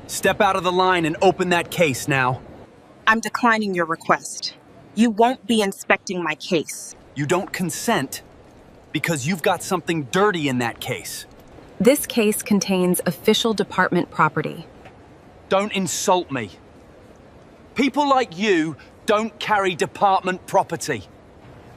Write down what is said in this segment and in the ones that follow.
Step out of the line and open that case now. I'm declining your request. You won't be inspecting my case. You don't consent because you've got something dirty in that case. This case contains official department property. Don't insult me. People like you don't carry department property.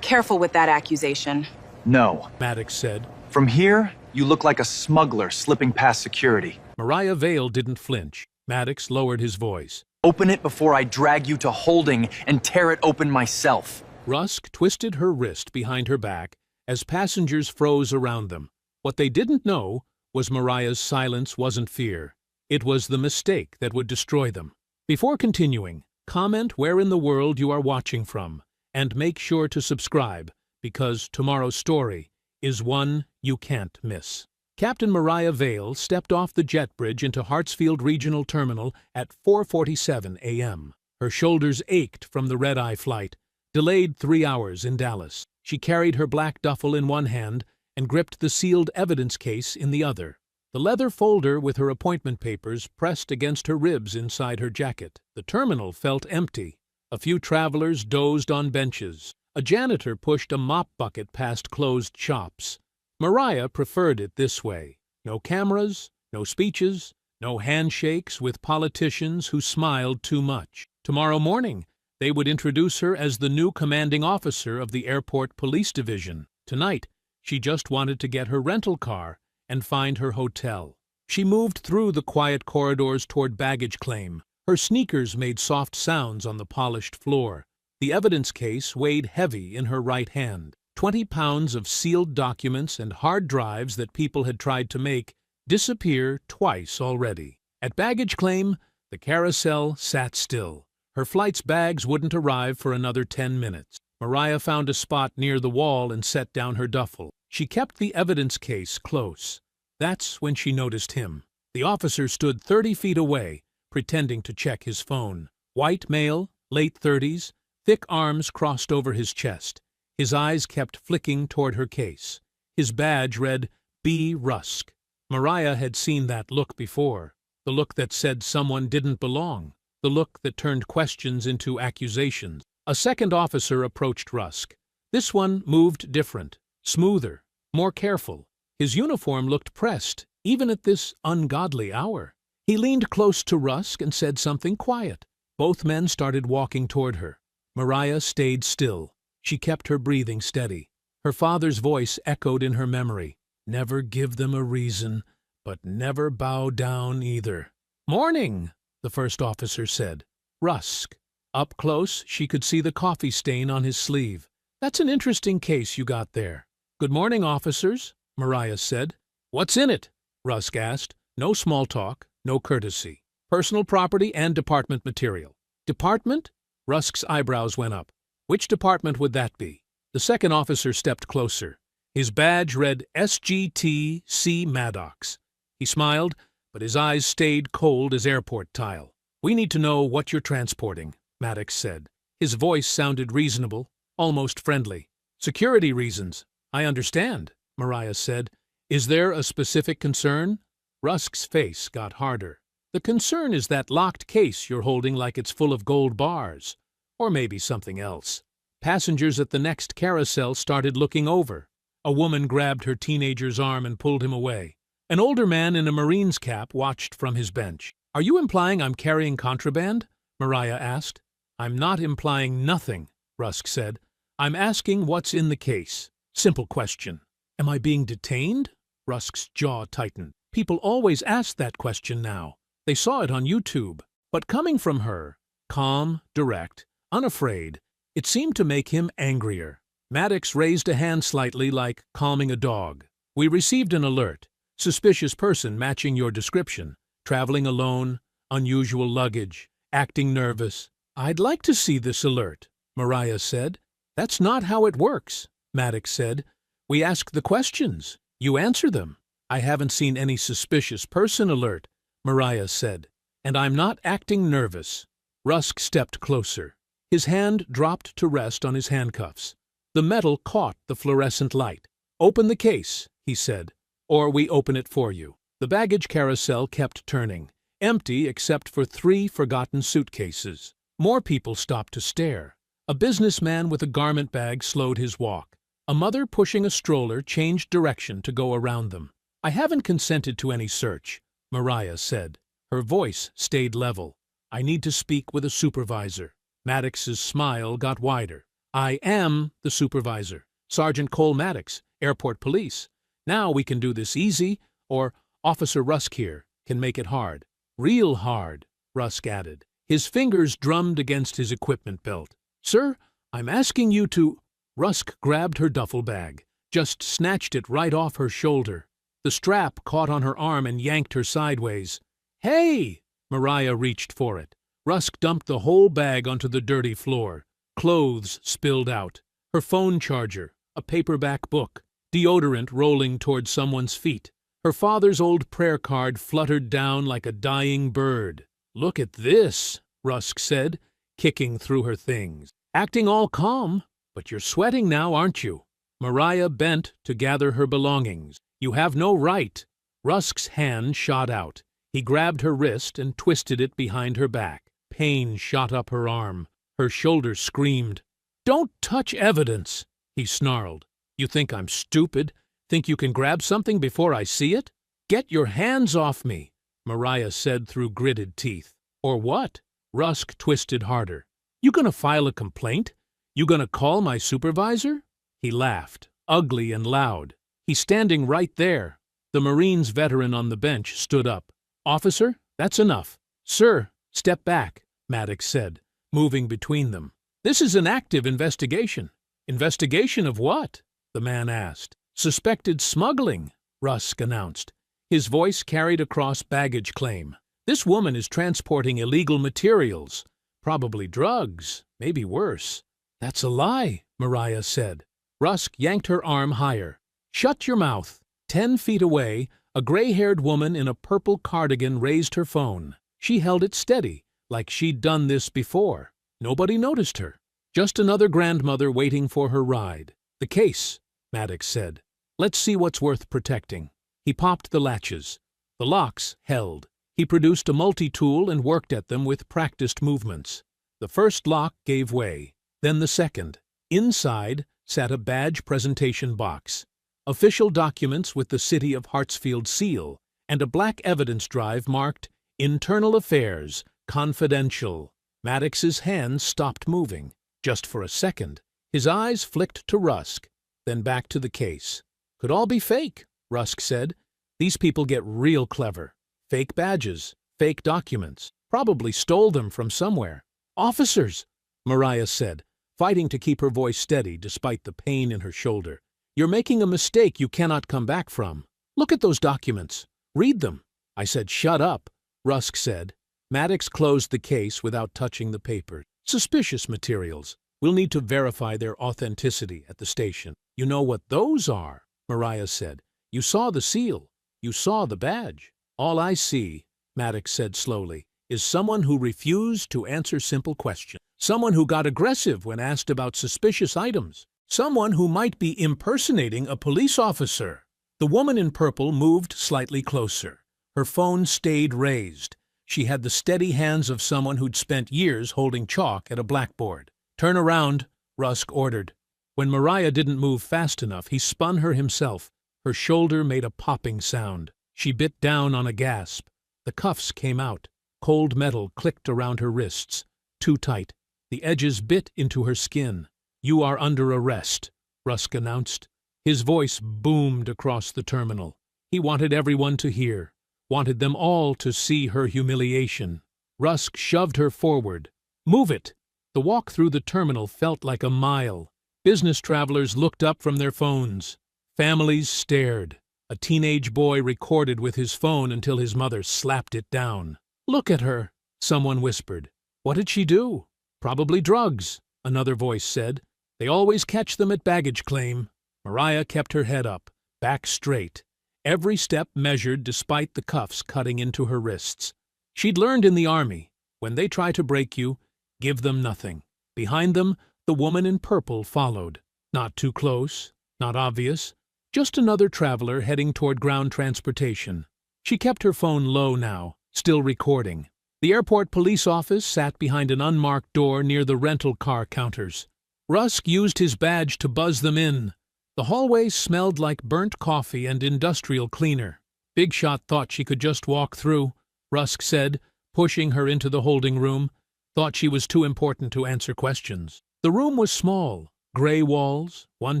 Careful with that accusation. No, Maddox said. from here, you look like a smuggler slipping past security. Mariah Vale didn't flinch. Maddox lowered his voice. Open it before I drag you to holding and tear it open myself. Rusk twisted her wrist behind her back as passengers froze around them. What they didn't know was Mariah's silence wasn't fear. It was the mistake that would destroy them. Before continuing, comment where in the world you are watching from, and make sure to subscribe, because tomorrow's story is one you can't miss. Captain Mariah Vale stepped off the jet bridge into Hartsfield Regional Terminal at 4:47 a.m. Her shoulders ached from the red-eye flight, delayed 3 hours in Dallas. She carried her black duffel in one hand and gripped the sealed evidence case in the other. The leather folder with her appointment papers pressed against her ribs inside her jacket. The terminal felt empty. A few travelers dozed on benches. A janitor pushed a mop bucket past closed shops. Mariah preferred it this way. No cameras, no speeches, no handshakes with politicians who smiled too much. Tomorrow morning, they would introduce her as the new commanding officer of the Airport Police Division. Tonight, she just wanted to get her rental car and find her hotel. She moved through the quiet corridors toward baggage claim. Her sneakers made soft sounds on the polished floor. The evidence case weighed heavy in her right hand. 20 pounds of sealed documents and hard drives that people had tried to make disappear twice already. At baggage claim, the carousel sat still. Her flight's bags wouldn't arrive for another 10 minutes. Mariah found a spot near the wall and set down her duffel. She kept the evidence case close. That's when she noticed him. The officer stood 30 feet away, pretending to check his phone. White male, late 30s, thick arms crossed over his chest. His eyes kept flicking toward her case. His badge read, B. Rusk. Mariah had seen that look before. The look that said someone didn't belong. The look that turned questions into accusations. A second officer approached Rusk. This one moved different, smoother, more careful. His uniform looked pressed, even at this ungodly hour. He leaned close to Rusk and said something quiet. Both men started walking toward her. Mariah stayed still. She kept her breathing steady. Her father's voice echoed in her memory. Never give them a reason, but never bow down either. "Morning," the first officer said. Rusk. Up close, she could see the coffee stain on his sleeve. "That's an interesting case you got there." "Good morning, officers," Mariah said. "What's in it?" Rusk asked. No small talk, no courtesy. "Personal property and department material." "Department?" Rusk's eyebrows went up. "Which department would that be?" The second officer stepped closer. His badge read SGT-C Maddox. He smiled, but his eyes stayed cold as airport tile. "We need to know what you're transporting," Maddox said. His voice sounded reasonable, almost friendly. "Security reasons. I understand," Mariah said. "Is there a specific concern?" Rusk's face got harder. "The concern is that locked case you're holding like it's full of gold bars. Or maybe something else." Passengers at the next carousel started looking over. A woman grabbed her teenager's arm and pulled him away. An older man in a Marine's cap watched from his bench. "Are you implying I'm carrying contraband?" Mariah asked. "I'm not implying nothing," Rusk said. "I'm asking what's in the case. Simple question." "Am I being detained?" Rusk's jaw tightened. People always ask that question now. They saw it on YouTube. But coming from her, calm, direct, unafraid, it seemed to make him angrier. Maddox raised a hand slightly, like calming a dog. "We received an alert. Suspicious person matching your description. Traveling alone, unusual luggage, acting nervous." "I'd like to see this alert," Mariah said. "That's not how it works," Maddox said. "We ask the questions. You answer them." "I haven't seen any suspicious person alert," Mariah said. "And I'm not acting nervous." Rusk stepped closer. His hand dropped to rest on his handcuffs. The metal caught the fluorescent light. "Open the case," he said, "or we open it for you." The baggage carousel kept turning. empty except for 3 forgotten suitcases. More people stopped to stare. A businessman with a garment bag slowed his walk. A mother pushing a stroller changed direction to go around them. "I haven't consented to any search," Mariah said. Her voice stayed level. "I need to speak with a supervisor." Maddox's smile got wider. "I am the supervisor. Sergeant Cole Maddox, Airport Police. Now we can do this easy, or Officer Rusk here can make it hard." "Real hard," Rusk added. His fingers drummed against his equipment belt. "Sir, I'm asking you to—" Rusk grabbed her duffel bag, just snatched it right off her shoulder. The strap caught on her arm and yanked her sideways. "Hey!" Mariah reached for it. Rusk dumped the whole bag onto the dirty floor. Clothes spilled out. Her phone charger, a paperback book, deodorant rolling toward someone's feet. Her father's old prayer card fluttered down like a dying bird. "Look at this," Rusk said, kicking through her things. "Acting all calm, but you're sweating now, aren't you?" Mariah bent to gather her belongings. "You have no right." Rusk's hand shot out. He grabbed her wrist and twisted it behind her back. Pain shot up her arm. Her shoulder screamed. "Don't touch evidence," he snarled. "You think I'm stupid? Think you can grab something before I see it?" "Get your hands off me," Mariah said through gritted teeth. "Or what?" Rusk twisted harder. "You gonna file a complaint? You gonna call my supervisor?" He laughed, ugly and loud. "He's standing right there." The Marines veteran on the bench stood up. "Officer, that's enough." "Sir, step back," Maddox said, moving between them. "This is an active investigation." "Investigation of what?" the man asked. "Suspected smuggling," Rusk announced. His voice carried across baggage claim. "This woman is transporting illegal materials. Probably drugs, maybe worse." "That's a lie," Mariah said. Rusk yanked her arm higher. "Shut your mouth." 10 feet away, a gray-haired woman in a purple cardigan raised her phone. She held it steady, like she'd done this before. Nobody noticed her. Just another grandmother waiting for her ride. "The case," Maddox said. "Let's see what's worth protecting." He popped the latches. The locks held. He produced a multi-tool and worked at them with practiced movements. The first lock gave way, then the second. Inside sat a badge presentation box, official documents with the City of Hartsfield seal, and a black evidence drive marked Internal Affairs, Confidential. Maddox's hands stopped moving. Just for a second. His eyes flicked to Rusk, then back to the case. "Could all be fake," Rusk said. "These people get real clever. Fake badges, fake documents. Probably stole them from somewhere." "Officers," Mariah said, fighting to keep her voice steady despite the pain in her shoulder. "You're making a mistake you cannot come back from. Look at those documents. Read them." "I said shut up," Rusk said. Maddox closed the case without touching the paper. "Suspicious materials. We'll need to verify their authenticity at the station." "You know what those are," Mariah said. "You saw the seal. You saw the badge." "All I see," Maddox said slowly, "is someone who refused to answer simple questions. Someone who got aggressive when asked about suspicious items. Someone who might be impersonating a police officer." The woman in purple moved slightly closer. Her phone stayed raised. She had the steady hands of someone who'd spent years holding chalk at a blackboard. "Turn around," Rusk ordered. When Mariah didn't move fast enough, he spun her himself. Her shoulder made a popping sound. She bit down on a gasp. The cuffs came out. Cold metal clicked around her wrists. Too tight. The edges bit into her skin. "You are under arrest," Rusk announced. His voice boomed across the terminal. He wanted everyone to hear. Wanted them all to see her humiliation. Rusk shoved her forward. "Move it!" The walk through the terminal felt like a mile. Business travelers looked up from their phones. Families stared. A teenage boy recorded with his phone until his mother slapped it down. "Look at her," someone whispered. "What did she do?" "Probably drugs," another voice said. "They always catch them at baggage claim." Mariah kept her head up, back straight. Every step measured despite the cuffs cutting into her wrists. She'd learned in the army, when they try to break you, give them nothing. Behind them, the woman in purple followed. Not too close, not obvious, just another traveler heading toward ground transportation. She kept her phone low now, still recording. The airport police office sat behind an unmarked door near the rental car counters. Rusk used his badge to buzz them in. The hallway smelled like burnt coffee and industrial cleaner. Big Shot thought she could just walk through, Rusk said, pushing her into the holding room. Thought she was too important to answer questions. The room was small. Gray walls, one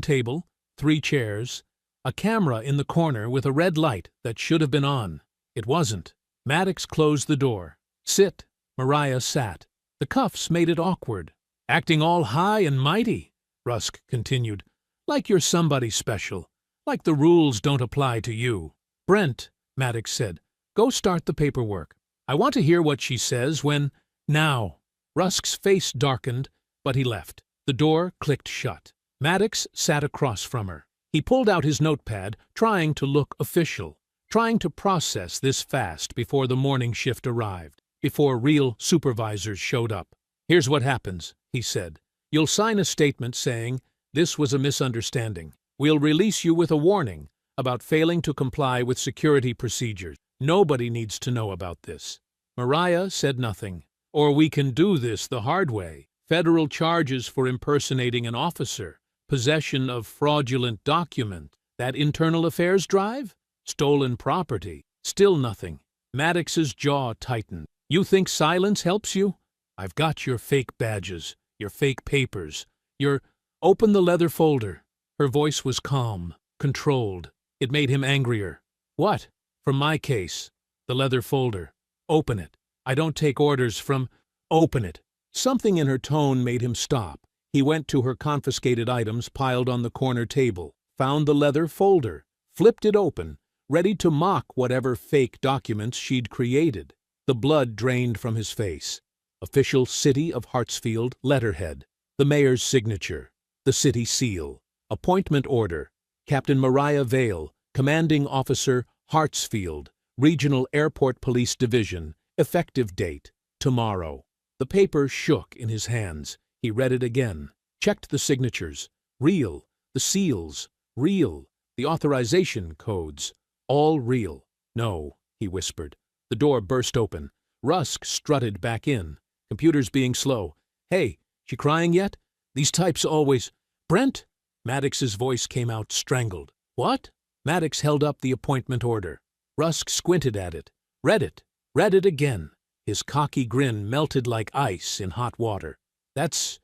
table, 3 chairs, a camera in the corner with a red light that should have been on. It wasn't. Maddox closed the door. Sit. Mariah sat. The cuffs made it awkward. Acting all high and mighty, Rusk continued. Like you're somebody special. Like the rules don't apply to you. Brent, Maddox said, go start the paperwork. I want to hear what she says when... Now. Rusk's face darkened, but he left. The door clicked shut. Maddox sat across from her. He pulled out his notepad, trying to look official, trying to process this fast before the morning shift arrived, before real supervisors showed up. Here's what happens, he said. You'll sign a statement saying, this was a misunderstanding. We'll release you with a warning about failing to comply with security procedures. Nobody needs to know about this. Mariah said nothing. Or we can do this the hard way. Federal charges for impersonating an officer, possession of fraudulent document, that internal affairs drive, stolen property, still nothing. Maddox's jaw tightened. You think silence helps you? I've got your fake badges, your fake papers, your... Open the leather folder. Her voice was calm, controlled. It made him angrier. What? From my case. The leather folder. Open it. I don't take orders from... Open it. Something in her tone made him stop. He went to her confiscated items piled on the corner table, found the leather folder, flipped it open, ready to mock whatever fake documents she'd created. The blood drained from his face. Official City of Hartsfield letterhead. The mayor's signature. The city seal. Appointment order. Captain Mariah Vale, Commanding Officer, Hartsfield, Regional Airport Police Division. Effective date. Tomorrow. The paper shook in his hands. He read it again. Checked the signatures. Real. The seals. Real. The authorization codes. All real. No, he whispered. The door burst open. Rusk strutted back in. Computers being slow. Hey, she crying yet? These types always... Brent? Maddox's voice came out strangled. What? Maddox held up the appointment order. Rusk squinted at it. Read it. Read it again. His cocky grin melted like ice in hot water. That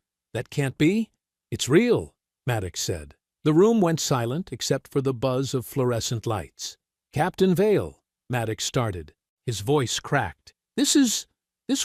can't be? It's real, Maddox said. The room went silent except for the buzz of fluorescent lights. Captain Vale, Maddox started. His voice cracked. This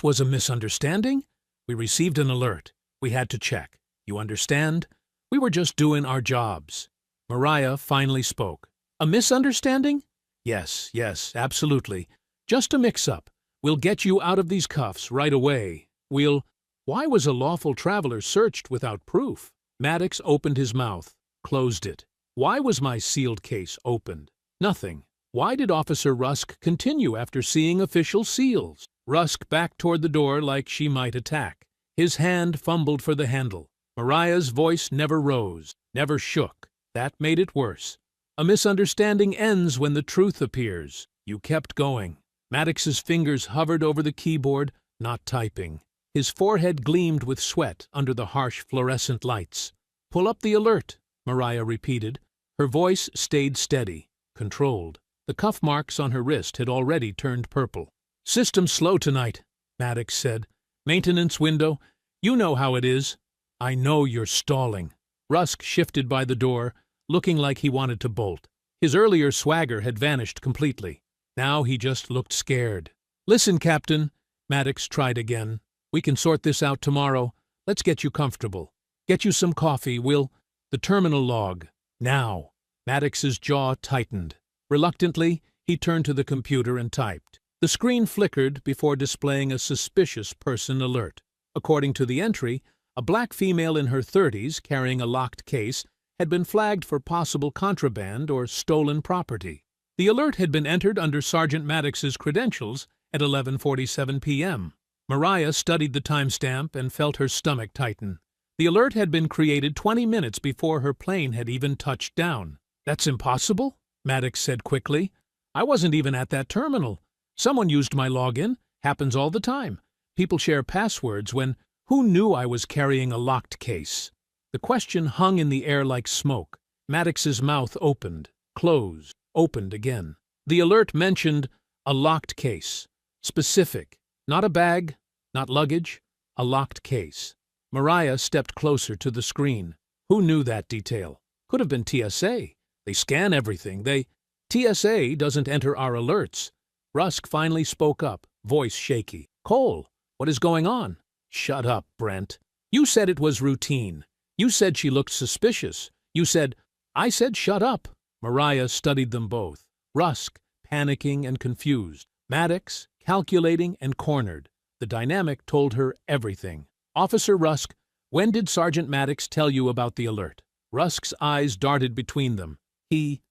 was a misunderstanding. We received an alert. We had to check. You understand? We were just doing our jobs. Mariah finally spoke. A misunderstanding? Yes, absolutely. Just a mix-up. We'll get you out of these cuffs right away. Why was a lawful traveler searched without proof? Maddox opened his mouth, closed it. Why was my sealed case opened? Nothing. Why did Officer Rusk continue after seeing official seals? Rusk backed toward the door like she might attack. His hand fumbled for the handle. Mariah's voice never rose, never shook. That made it worse. A misunderstanding ends when the truth appears. You kept going. Maddox's fingers hovered over the keyboard, not typing. His forehead gleamed with sweat under the harsh fluorescent lights. Pull up the alert, Mariah repeated. Her voice stayed steady, controlled. The cuff marks on her wrist had already turned purple. System's slow tonight, Maddox said. Maintenance window. You know how it is. I know you're stalling. Rusk shifted by the door, looking like he wanted to bolt. His earlier swagger had vanished completely. Now he just looked scared. Listen, Captain, Maddox tried again. We can sort this out tomorrow. Let's get you comfortable. Get you some coffee. The terminal log. Now. Maddox's jaw tightened. Reluctantly, he turned to the computer and typed. The screen flickered before displaying a suspicious person alert. According to the entry, a black female in her 30s carrying a locked case had been flagged for possible contraband or stolen property. The alert had been entered under Sergeant Maddox's credentials at 11:47 p.m. Mariah studied the timestamp and felt her stomach tighten. The alert had been created 20 minutes before her plane had even touched down. That's impossible, Maddox said quickly. I wasn't even at that terminal. Someone used my login. Happens all the time. People share passwords when... Who knew I was carrying a locked case? The question hung in the air like smoke. Maddox's mouth opened, closed, opened again. The alert mentioned a locked case. Specific. Not a bag, not luggage, a locked case. Mariah stepped closer to the screen. Who knew that detail? Could have been TSA. They scan everything. TSA doesn't enter our alerts. Rusk finally spoke up, voice shaky. Cole, what is going on? Shut up, Brent. You said it was routine. You said she looked suspicious. I said shut up. Mariah studied them both. Rusk, panicking and confused. Maddox, calculating and cornered. The dynamic told her everything. Officer Rusk, when did Sergeant Maddox tell you about the alert? Rusk's eyes darted between them. He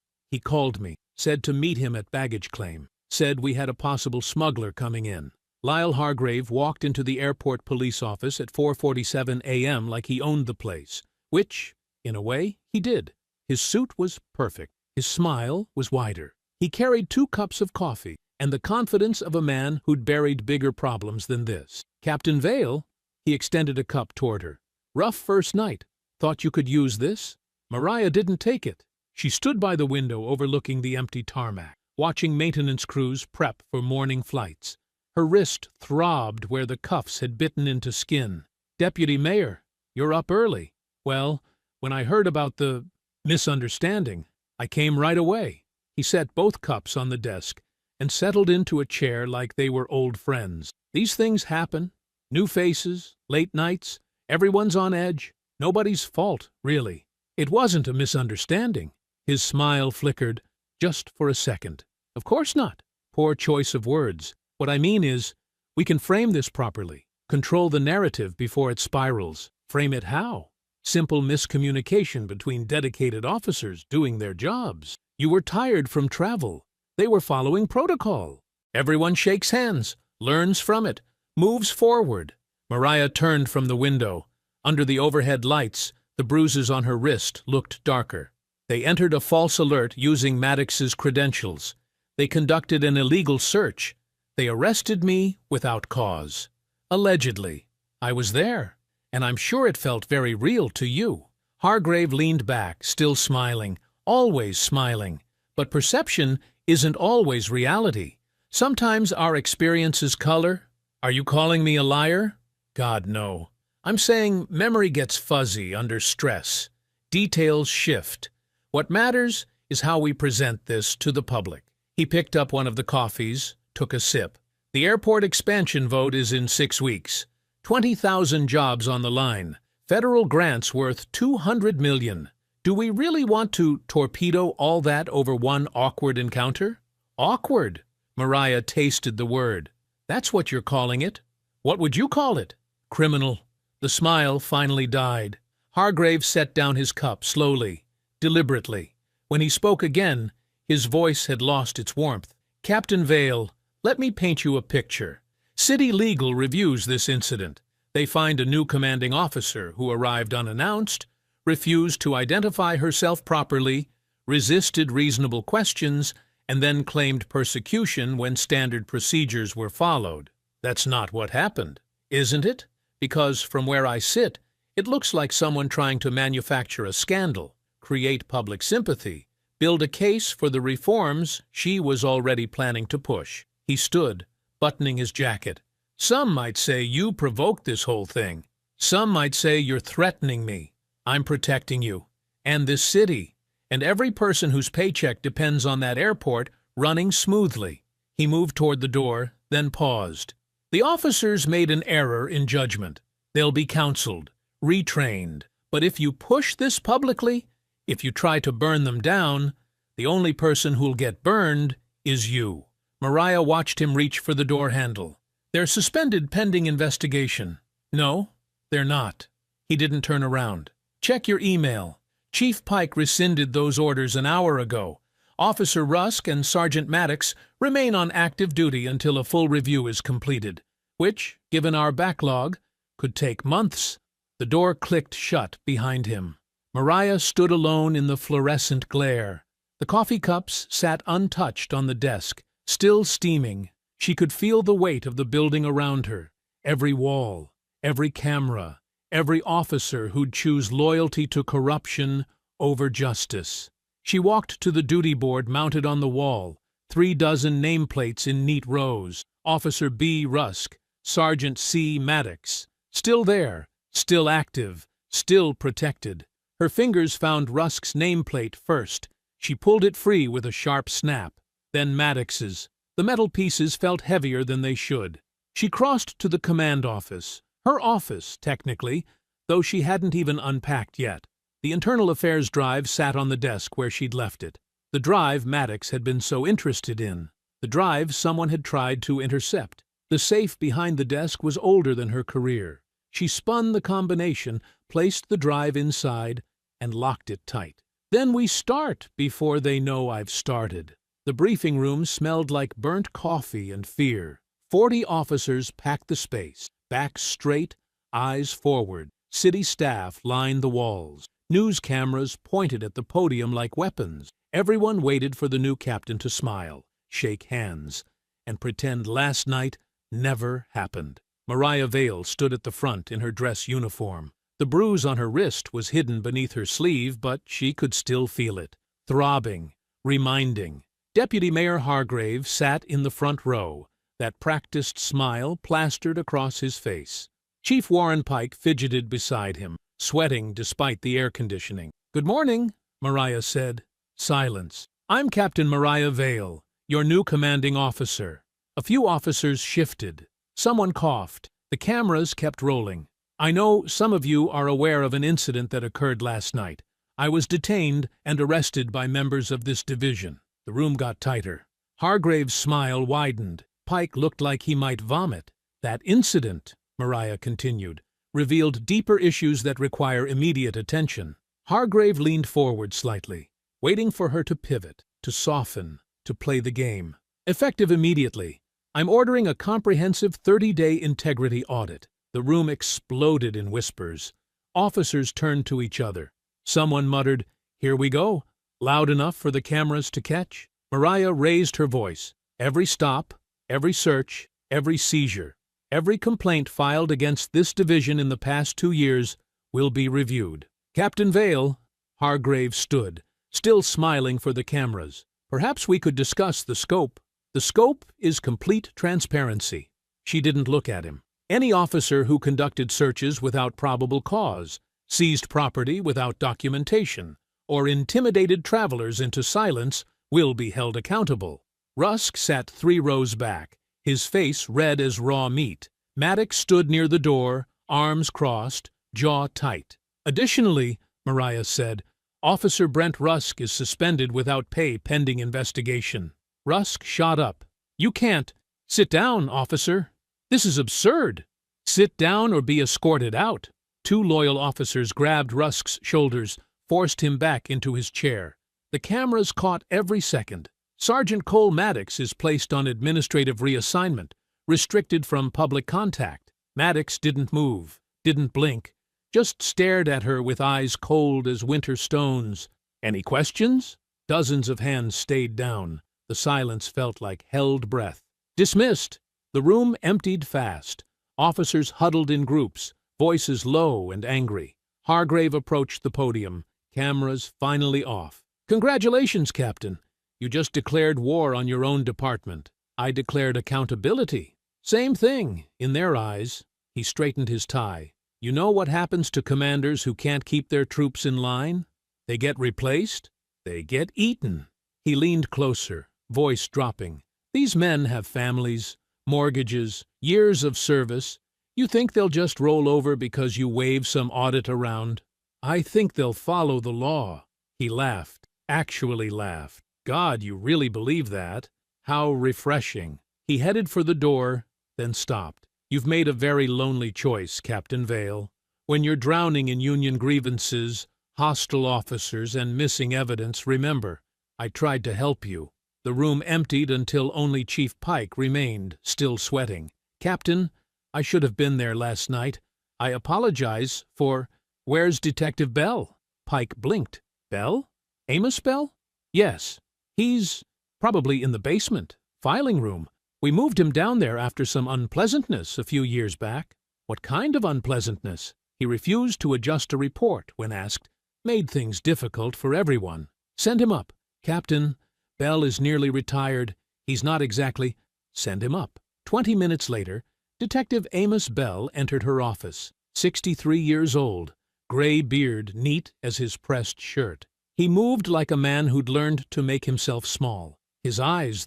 called me, said to meet him at baggage claim, said we had a possible smuggler coming in. Lyle Hargrave walked into the airport police office at 4:47 a.m. like he owned the place, which, in a way, he did. His suit was perfect. His smile was wider. He carried 2 cups of coffee and the confidence of a man who'd buried bigger problems than this. Captain Vale, he extended a cup toward her. Rough first night. Thought you could use this? Mariah didn't take it. She stood by the window overlooking the empty tarmac, watching maintenance crews prep for morning flights. Her wrist throbbed where the cuffs had bitten into skin. Deputy Mayor, you're up early. Well, when I heard about the misunderstanding, I came right away. He set both cups on the desk and settled into a chair like they were old friends. These things happen. New faces, late nights, everyone's on edge. Nobody's fault, really. It wasn't a misunderstanding. His smile flickered, just for a second. Of course not. Poor choice of words. What I mean is, we can frame this properly. Control the narrative before it spirals. Frame it how? Simple miscommunication between dedicated officers doing their jobs. You were tired from travel. They were following protocol. Everyone shakes hands, learns from it, moves forward. Mariah turned from the window. Under the overhead lights, the bruises on her wrist looked darker. They entered a false alert using Maddox's credentials. They conducted an illegal search. They arrested me without cause. Allegedly. I was there, and I'm sure it felt very real to you. Hargrave leaned back, still smiling, always smiling. But perception isn't always reality. Sometimes our experience is color. Are you calling me a liar? God, no. I'm saying memory gets fuzzy under stress. Details shift. What matters is how we present this to the public. He picked up one of the coffees, took a sip. The airport expansion vote is in 6 weeks. 20,000 jobs on the line. Federal grants worth $200 million. Do we really want to torpedo all that over one awkward encounter? Awkward. Mariah tasted the word. That's what you're calling it. What would you call it? Criminal. The smile finally died. Hargrave set down his cup slowly, deliberately. When he spoke again, his voice had lost its warmth. Captain Vale, let me paint you a picture. City Legal reviews this incident. They find a new commanding officer who arrived unannounced, refused to identify herself properly, resisted reasonable questions, and then claimed persecution when standard procedures were followed. That's not what happened, isn't it? Because from where I sit, it looks like someone trying to manufacture a scandal, create public sympathy, build a case for the reforms she was already planning to push. He stood, buttoning his jacket. Some might say you provoked this whole thing. Some might say you're threatening me. I'm protecting you, and this city, and every person whose paycheck depends on that airport running smoothly. He moved toward the door, then paused. The officers made an error in judgment. They'll be counseled, retrained. But if you push this publicly, if you try to burn them down, the only person who'll get burned is you. Mariah watched him reach for the door handle. They're suspended pending investigation. No, they're not. He didn't turn around. Check your email. Chief Pike rescinded those orders an hour ago. Officer Rusk and Sergeant Maddox remain on active duty until a full review is completed, which, given our backlog, could take months. The door clicked shut behind him. Mariah stood alone in the fluorescent glare. The coffee cups sat untouched on the desk, still steaming. She could feel the weight of the building around her, every wall, every camera, every officer who'd choose loyalty to corruption over justice. She walked to the duty board mounted on the wall, 3 dozen nameplates in neat rows. Officer B. Rusk, Sergeant C. Maddox. Still there, still active, still protected. Her fingers found Rusk's nameplate first. She pulled it free with a sharp snap. Then Maddox's. The metal pieces felt heavier than they should. She crossed to the command office. Her office, technically, though she hadn't even unpacked yet. The internal affairs drive sat on the desk where she'd left it. The drive Maddox had been so interested in. The drive someone had tried to intercept. The safe behind the desk was older than her career. She spun the combination, placed the drive inside, and locked it tight. Then we start before they know I've started. The briefing room smelled like burnt coffee and fear. 40 officers packed the space, backs straight, eyes forward. City staff lined the walls. News cameras pointed at the podium like weapons. Everyone waited for the new captain to smile, shake hands, and pretend last night never happened. Mariah Vale stood at the front in her dress uniform. The bruise on her wrist was hidden beneath her sleeve, but she could still feel it, throbbing, reminding. Deputy Mayor Hargrave sat in the front row, that practiced smile plastered across his face. Chief Warren Pike fidgeted beside him, sweating despite the air conditioning. "Good morning," Mariah said. Silence. "I'm Captain Mariah Vale, your new commanding officer." A few officers shifted. Someone coughed. The cameras kept rolling. "I know some of you are aware of an incident that occurred last night. I was detained and arrested by members of this division." The room got tighter. Hargrave's smile widened. Pike looked like he might vomit. "That incident," Mariah continued, "revealed deeper issues that require immediate attention." Hargrave leaned forward slightly, waiting for her to pivot, to soften, to play the game. "Effective immediately. I'm ordering a comprehensive 30-day integrity audit." The room exploded in whispers. Officers turned to each other. Someone muttered, "Here we go," loud enough for the cameras to catch. Mariah raised her voice. "Every stop, every search, every seizure, every complaint filed against this division in the past 2 years will be reviewed." "Captain Vale," Hargrave stood, still smiling for the cameras. "Perhaps we could discuss the scope." "The scope is complete transparency." She didn't look at him. "Any officer who conducted searches without probable cause, seized property without documentation, or intimidated travelers into silence will be held accountable." Rusk sat 3 rows back, his face red as raw meat. Maddox stood near the door, arms crossed, jaw tight. "Additionally," Mariah said, "Officer Brent Rusk is suspended without pay pending investigation." Rusk shot up. "You can't." "Sit down, officer." "This is absurd." "Sit down or be escorted out." 2 loyal officers grabbed Rusk's shoulders, forced him back into his chair. The cameras caught every second. Sergeant Cole Maddox is placed on administrative reassignment, restricted from public contact. Maddox didn't move, didn't blink, just stared at her with eyes cold as winter stones. "Any questions?" Dozens of hands stayed down. The silence felt like held breath. "Dismissed." The room emptied fast. Officers huddled in groups, voices low and angry. Hargrave approached the podium, cameras finally off. "Congratulations, Captain. You just declared war on your own department. I declared accountability. Same thing, in their eyes." He straightened his tie. "You know what happens to commanders who can't keep their troops in line? They get replaced. They get eaten." He leaned closer, voice dropping. "These men have families, mortgages, years of service. You think they'll just roll over because you wave some audit around? I think they'll follow the law." He laughed, actually laughed. "God, you really believe that? How refreshing." He headed for the door, then stopped. "You've made a very lonely choice, Captain Vale. When you're drowning in union grievances, hostile officers, and missing evidence, remember, I tried to help you." The room emptied until only Chief Pike remained, still sweating. "Captain, I should have been there last night. I apologize for— Where's Detective Bell?" Pike blinked. "Bell? Amos Bell?" "Yes. He's probably in the basement, filing room. We moved him down there after some unpleasantness a few years back. What kind of unpleasantness? He refused to adjust a report when asked. Made things difficult for everyone. Send him up. Captain, Bell is nearly retired. He's not exactly... Send him up. 20 minutes later, Detective Amos Bell entered her office. 63 years old, gray beard neat as his pressed shirt. He moved like a man who'd learned to make himself small. His eyes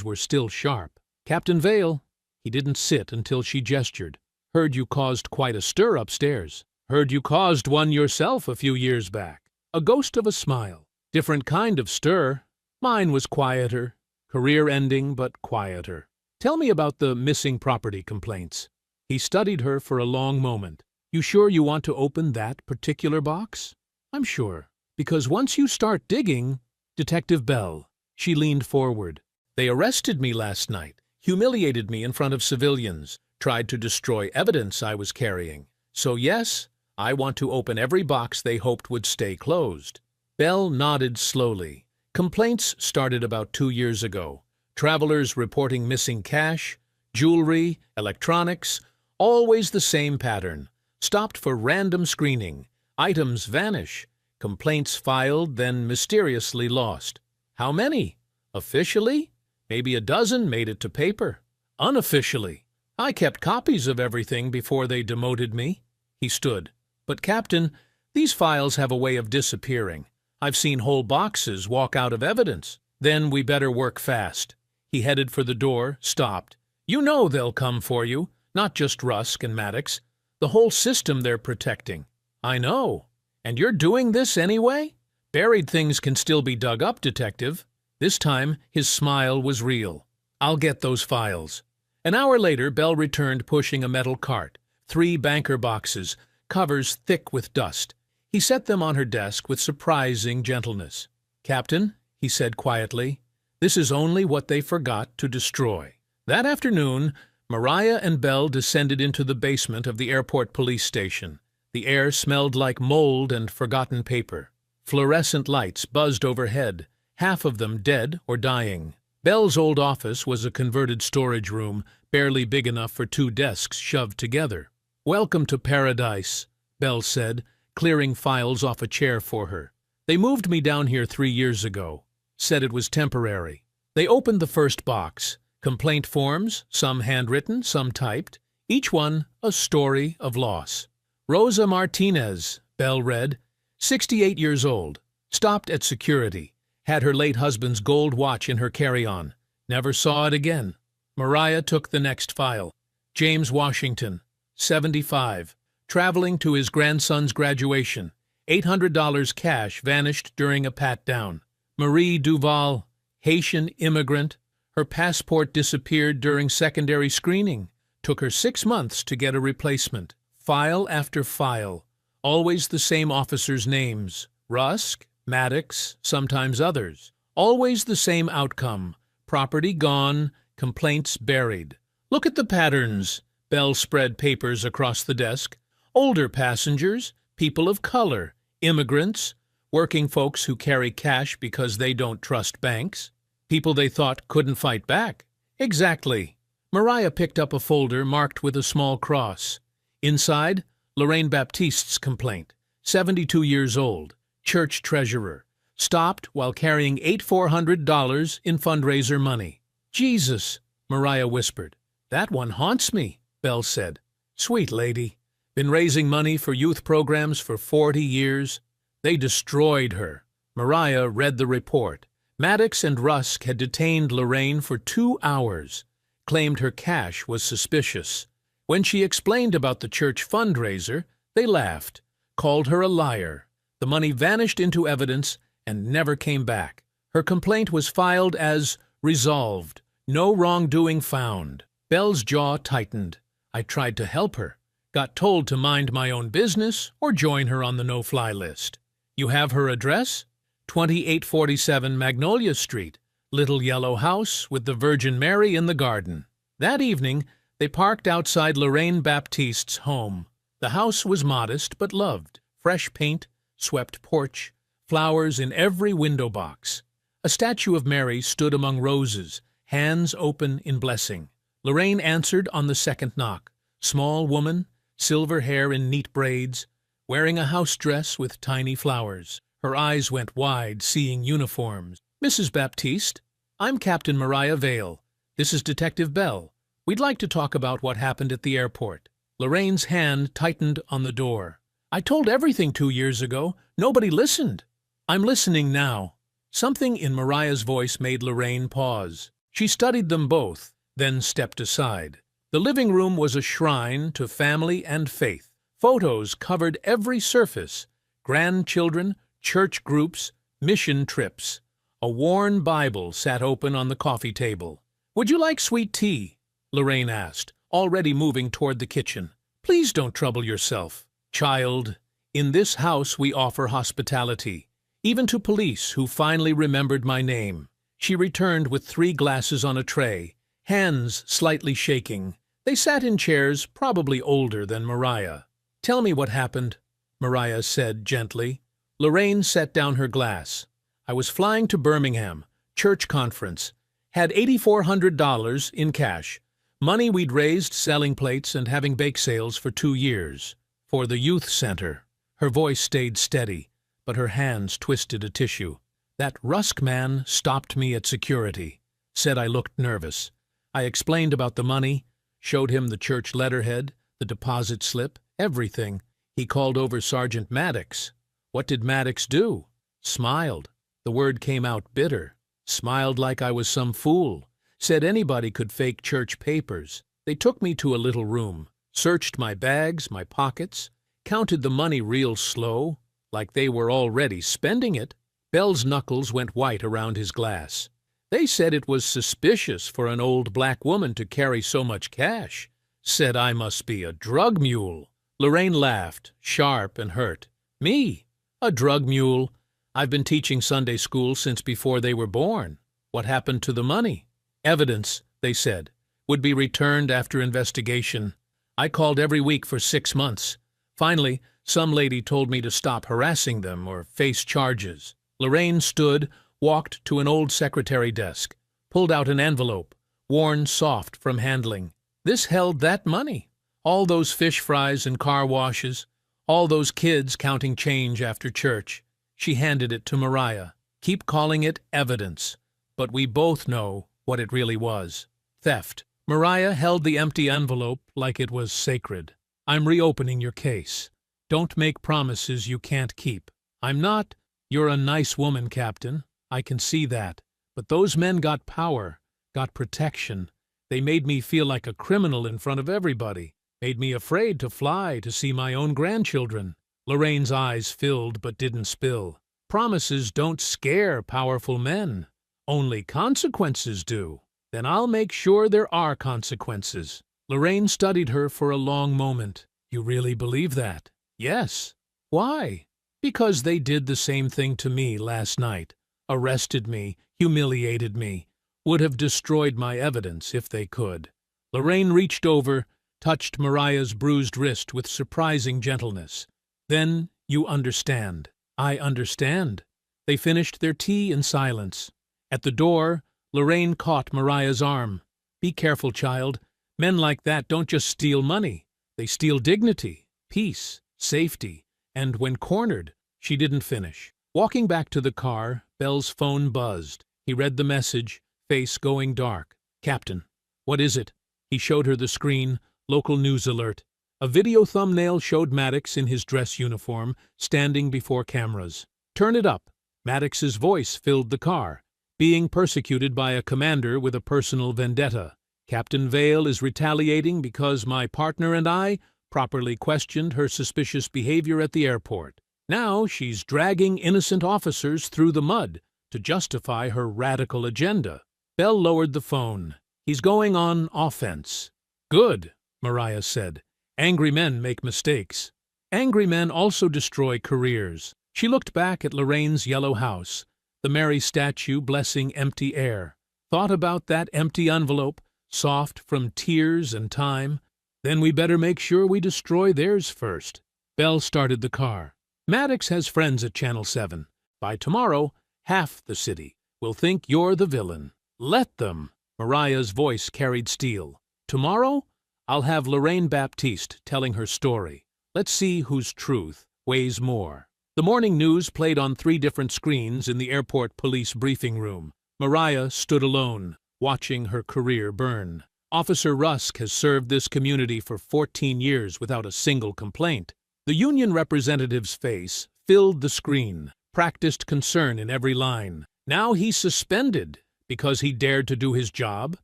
were still sharp. Captain Vale. He didn't sit until she gestured. Heard you caused quite a stir upstairs. Heard you caused one yourself a few years back. A ghost of a smile. Different kind of stir. Mine was quieter. Career-ending, but quieter. Tell me about the missing property complaints. He studied her for a long moment. You sure you want to open that particular box? I'm sure. Because once you start digging... Detective Bell. She leaned forward. They arrested me last night. Humiliated me in front of civilians. Tried to destroy evidence I was carrying. So yes, I want to open every box they hoped would stay closed. Bell nodded slowly. Complaints started about 2 years ago. Travelers reporting missing cash, jewelry, electronics, always the same pattern. Stopped for random screening. Items vanish. Complaints filed, then mysteriously lost. How many? Officially? Maybe a dozen made it to paper. Unofficially. I kept copies of everything before they demoted me. He stood. But, Captain, these files have a way of disappearing. I've seen whole boxes walk out of evidence. Then we better work fast. He headed for the door, stopped. You know they'll come for you, not just Rusk and Maddox. The whole system they're protecting. I know. And you're doing this anyway? Buried things can still be dug up, Detective. This time, his smile was real. I'll get those files. An hour later, Bell returned pushing a metal cart. 3 banker boxes, covers thick with dust. He set them on her desk with surprising gentleness. Captain, he said quietly, this is only what they forgot to destroy. That afternoon, Mariah and Bell descended into the basement of the airport police station. The air smelled like mold and forgotten paper. Fluorescent lights buzzed overhead, half of them dead or dying. Bell's old office was a converted storage room, barely big enough for 2 desks shoved together. Welcome to paradise, Bell said, clearing files off a chair for her. They moved me down here 3 years ago. Said it was temporary. They opened the first box. Complaint forms, some handwritten, some typed. Each one a story of loss. Rosa Martinez, Bell read, 68 years old. Stopped at security. Had her late husband's gold watch in her carry-on. Never saw it again. Mariah took the next file. James Washington, 75. Traveling to his grandson's graduation. $800 cash vanished during a pat-down. Marie Duval, Haitian immigrant. Her passport disappeared during secondary screening. Took her 6 months to get a replacement. File after file. Always the same officers' names. Rusk, Maddox, sometimes others. Always the same outcome. Property gone, complaints buried. Look at the patterns. Bell spread papers across the desk. Older passengers, people of color, immigrants, working folks who carry cash because they don't trust banks, people they thought couldn't fight back. Exactly. Mariah picked up a folder marked with a small cross. Inside, Lorraine Baptiste's complaint. 72 years old, church treasurer. Stopped while carrying $8,400 in fundraiser money. Jesus, Mariah whispered. That one haunts me, Bell said. Sweet lady. Been raising money for youth programs for 40 years. They destroyed her. Mariah read the report. Maddox and Rusk had detained Lorraine for 2 hours. Claimed her cash was suspicious. When she explained about the church fundraiser, they laughed. Called her a liar. The money vanished into evidence and never came back. Her complaint was filed as resolved. No wrongdoing found. Bell's jaw tightened. I tried to help her. Got told to mind my own business or join her on the no-fly list. You have her address? 2847 Magnolia Street, little yellow house with the Virgin Mary in the garden. That evening, they parked outside Lorraine Baptiste's home. The house was modest but loved. Fresh paint, swept porch, flowers in every window box. A statue of Mary stood among roses, hands open in blessing. Lorraine answered on the second knock. Small woman, silver hair in neat braids, wearing a house dress with tiny flowers. Her eyes went wide, seeing uniforms. "Mrs. Baptiste, I'm Captain Mariah Vale. This is Detective Bell. We'd like to talk about what happened at the airport." Lorraine's hand tightened on the door. "I told everything 2 years ago. Nobody listened." "I'm listening now." Something in Mariah's voice made Lorraine pause. She studied them both, then stepped aside. The living room was a shrine to family and faith. Photos covered every surface: grandchildren, church groups, mission trips. A worn Bible sat open on the coffee table. "Would you like sweet tea?" Lorraine asked, already moving toward the kitchen. "Please don't trouble yourself." "Child, in this house we offer hospitality, even to police who finally remembered my name." She returned with 3 glasses on a tray, hands slightly shaking. They sat in chairs probably older than Mariah. "Tell me what happened," Mariah said gently. Lorraine set down her glass. "I was flying to Birmingham, church conference. Had $8,400 in cash, money we'd raised selling plates and having bake sales for 2 years. For the youth center." Her voice stayed steady, but her hands twisted a tissue. "That Rusk man stopped me at security, said I looked nervous. I explained about the money, showed him the church letterhead, the deposit slip, everything. He called over Sergeant Maddox. What did Maddox do? Smiled. The word came out bitter. Smiled like I was some fool. Said anybody could fake church papers. They took me to a little room, searched my bags, my pockets, counted the money real slow, like they were already spending it." Bell's knuckles went white around his glass. "They said it was suspicious for an old black woman to carry so much cash. Said I must be a drug mule." Lorraine laughed, sharp and hurt. "Me? A drug mule? I've been teaching Sunday school since before they were born. What happened to the money?" "Evidence," they said, "would be returned after investigation. I called every week for 6 months. Finally, some lady told me to stop harassing them or face charges." Lorraine stood, walked to an old secretary desk, pulled out an envelope, worn soft from handling. This held that money. All those fish fries and car washes, all those kids counting change after church. She handed it to Mariah. "Keep calling it evidence, but we both know what it really was. Theft." Mariah held the empty envelope like it was sacred. "I'm reopening your case. Don't make promises you can't keep." "I'm not." "You're a nice woman, Captain. I can see that. But those men got power, got protection. They made me feel like a criminal in front of everybody. Made me afraid to fly to see my own grandchildren." Lorraine's eyes filled but didn't spill. "Promises don't scare powerful men. Only consequences do." "Then I'll make sure there are consequences." Lorraine studied her for a long moment. "You really believe that?" "Yes." "Why?" "Because they did the same thing to me last night. Arrested me, humiliated me, would have destroyed my evidence if they could." Lorraine reached over, touched Mariah's bruised wrist with surprising gentleness. "Then you understand." "I understand." They finished their tea in silence. At the door, Lorraine caught Mariah's arm. "Be careful, child. Men like that don't just steal money. They steal dignity, peace, safety. And when cornered," she didn't finish. Walking back to the car, Bell's phone buzzed. He read the message, face going dark. "Captain." "What is it?" He showed her the screen, local news alert. A video thumbnail showed Maddox in his dress uniform, standing before cameras. "Turn it up." Maddox's voice filled the car. "Being persecuted by a commander with a personal vendetta. Captain Vale is retaliating because my partner and I properly questioned her suspicious behavior at the airport. Now she's dragging innocent officers through the mud to justify her radical agenda." Bell lowered the phone. "He's going on offense." "Good," Mariah said. "Angry men make mistakes. Angry men also destroy careers." She looked back at Lorraine's yellow house, the Mary statue blessing empty air. Thought about that empty envelope, soft from tears and time. "Then we better make sure we destroy theirs first." Bell started the car. "Maddox has friends at Channel 7. By tomorrow, half the city will think you're the villain. Let them." Mariah's voice carried steel. "Tomorrow, I'll have Lorraine Baptiste telling her story. Let's see whose truth weighs more." The morning news played on 3 different screens in the airport police briefing room. Mariah stood alone, watching her career burn. Officer Rusk has served this community for 14 years without a single complaint. The union representative's face filled the screen, practiced concern in every line. Now he's suspended because he dared to do his job?